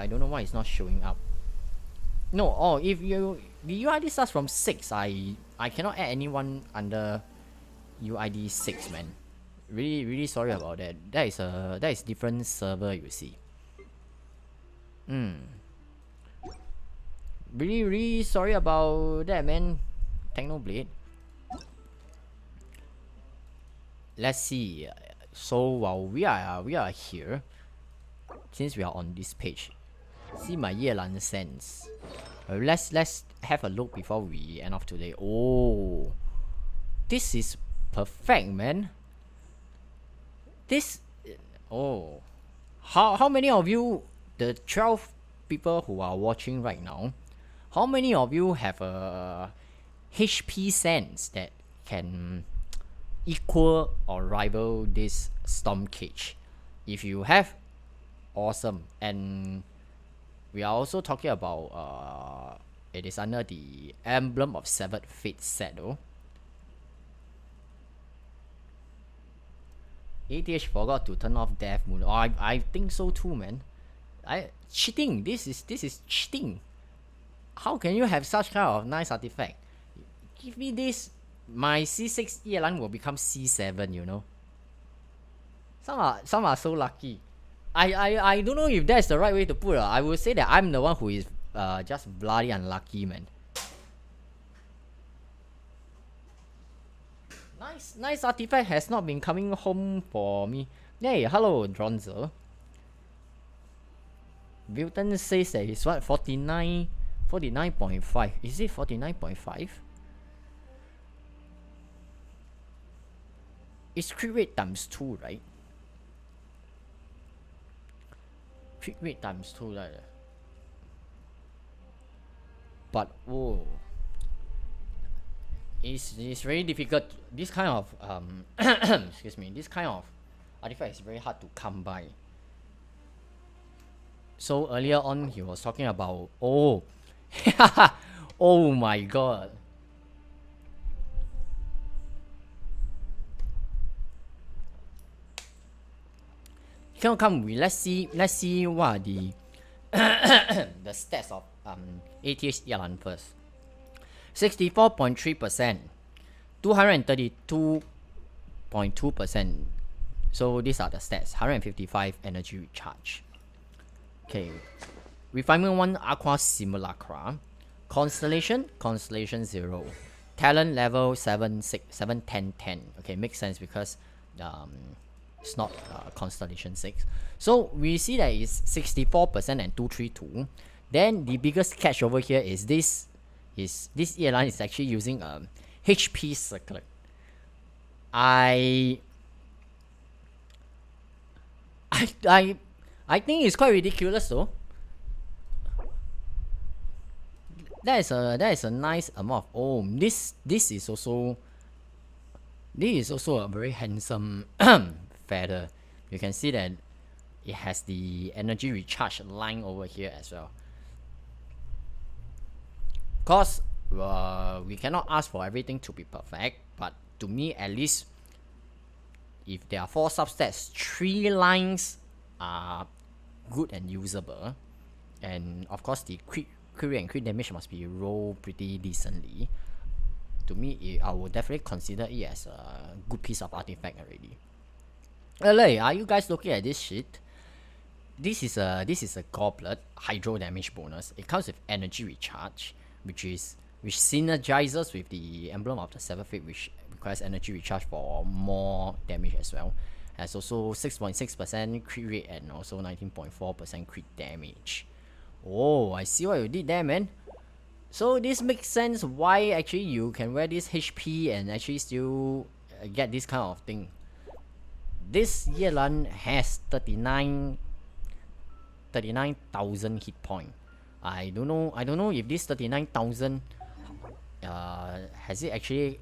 don't know why it's not showing up. No, if the UID starts from 6, I cannot add anyone under UID 6, man. Really sorry about that. That is different server, you see. Really sorry about that, man. Technoblade. Let's see. So while we are here, since we are on this page, see my Yelan sense. Let's have a look before we end off today. Oh, this is perfect, man. This, oh, how many of you, the 12 people who are watching right now, how many of you have a HP sense that can equal or rival this Storm Cage? If you have, awesome. And we are also talking about it is under the Emblem of Severed Fate set though. ATH forgot to turn off Death Moon. Oh, I think so too, man. Cheating. This is cheating. How can you have such kind of nice artifact? Give me this, my C6 Yelan will become C7, you know. Some are so lucky. I don't know if that's the right way to put it. I would say that I'm the one who is just bloody unlucky, man. Nice artifact has not been coming home for me. Hey, hello, Dronzer. Wilton says that it's what, 49.5. Is it 49.5? It's crit rate times 2, right? Crit rate times 2, right? But oh, it's very difficult. This kind of excuse me, this kind of artifact is very hard to come by. So earlier on, he was talking about, oh, oh my god. Come, let's see what are the the stats of ATH Yalan first. 64.3%, 232.2%. So these are the stats. 155 energy recharge. Okay. Refinement 1 Aqua Simulacra. Constellation 0. Talent level 7 10 10. Okay, makes sense because it's not Constellation 6. So we see that it's 64% and 232. Then the biggest catch over here is this airline is actually using a HP circlet. I think it's quite ridiculous though. That is a nice amount of this is also a very handsome feather. You can see that it has the energy recharge line over here as well. Cause we cannot ask for everything to be perfect, but to me at least, if there are 4 substats, 3 lines are good and usable, and of course the crit rate and crit damage must be rolled pretty decently. To me, I would definitely consider it as a good piece of artifact already. LA, are you guys looking at this shit? This is a goblet hydro damage bonus. It comes with energy recharge, which synergizes with the emblem of the 7th Fate, which requires energy recharge for more damage as well. Has also 6.6% crit rate and also 19.4% crit damage. Oh, I see what you did there, man. So this makes sense why actually you can wear this HP and actually still get this kind of thing. This Yelan has 39,000 hit point. I don't know if this 39,000 has it actually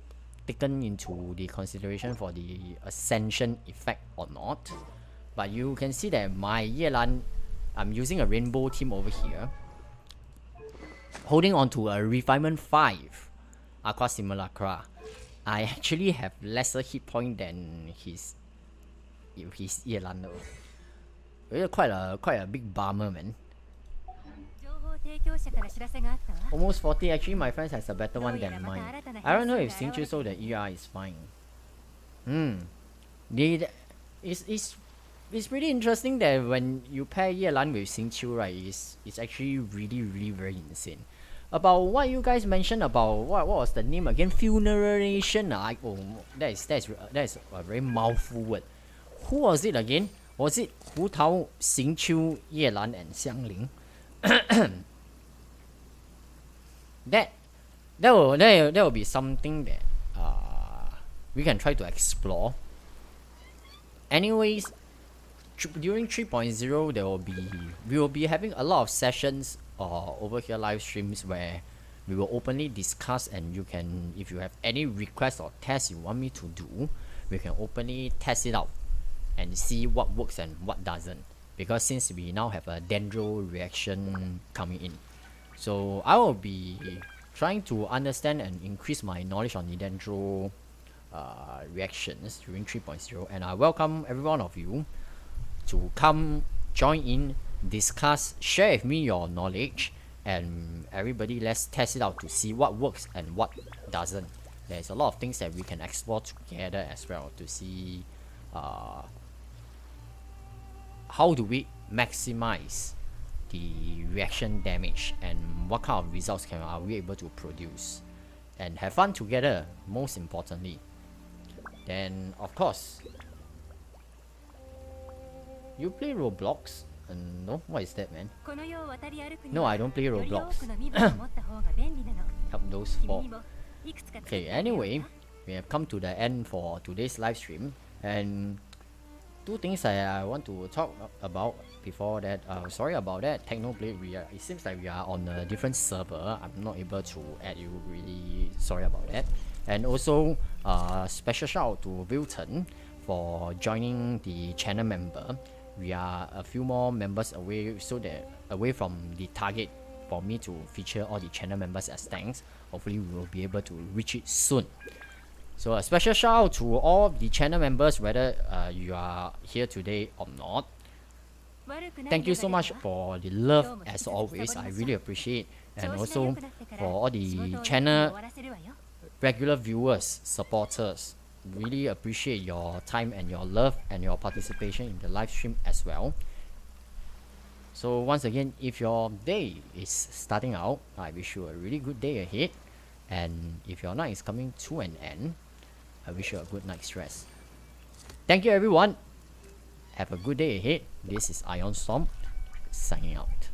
taken into the consideration for the ascension effect or not. But you can see that my Yelan, I'm using a rainbow team over here, holding on to a refinement 5 Aqua Simulacra. I actually have lesser hit point than his Yelan though. It's quite a big bummer, man. Almost 40. Actually, my friends has a better one than mine. I don't know if Xingqiu so the ER is fine. It's pretty interesting that when you pair Yelan with Xingqiu, right, it's actually really very insane. About what you guys mentioned about what was the name again? Funeration. That is a very mouthful word. Who was it again? Was it Hu Tao, Xingqiu, Yelan, and Xiangling? that will be something that we can try to explore. Anyways, during 3.0 we will be having a lot of sessions over here, live streams, where we will openly discuss, and you can, if you have any requests or tests you want me to do, we can openly test it out and see what works and what doesn't, because since we now have a dendro reaction coming in, so I will be trying to understand and increase my knowledge on the dendro reactions during 3.0, and I welcome every one of you to come join in, discuss, share with me your knowledge, and everybody, let's test it out to see what works and what doesn't. There's a lot of things that we can explore together as well to see how do we maximize the reaction damage and what kind of results are we able to produce, and have fun together, most importantly. Then of course, you play Roblox? No? What is that, man? No, I don't play Roblox. Help those 4. Okay, anyway, we have come to the end for today's live stream, and 2 things I want to talk about before that. Sorry about that, Technoblade. It seems like we are on a different server. I'm not able to add you. Really sorry about that. And also, special shout out to Wilton for joining the channel member. we are a few more members away, so that away from the target for me to feature all the channel members as thanks. Hopefully we will be able to reach it soon. So a special shout out to all the channel members, whether you are here today or not. Thank you so much for the love as always. I really appreciate, and also for all the channel regular viewers, supporters. Really appreciate your time and your love and your participation in the live stream as well. So once again, if your day is starting out, I wish you a really good day ahead. And if your night is coming to an end, I wish you a good night's rest. Thank you everyone. Have a good day ahead. This is IonStorm signing out.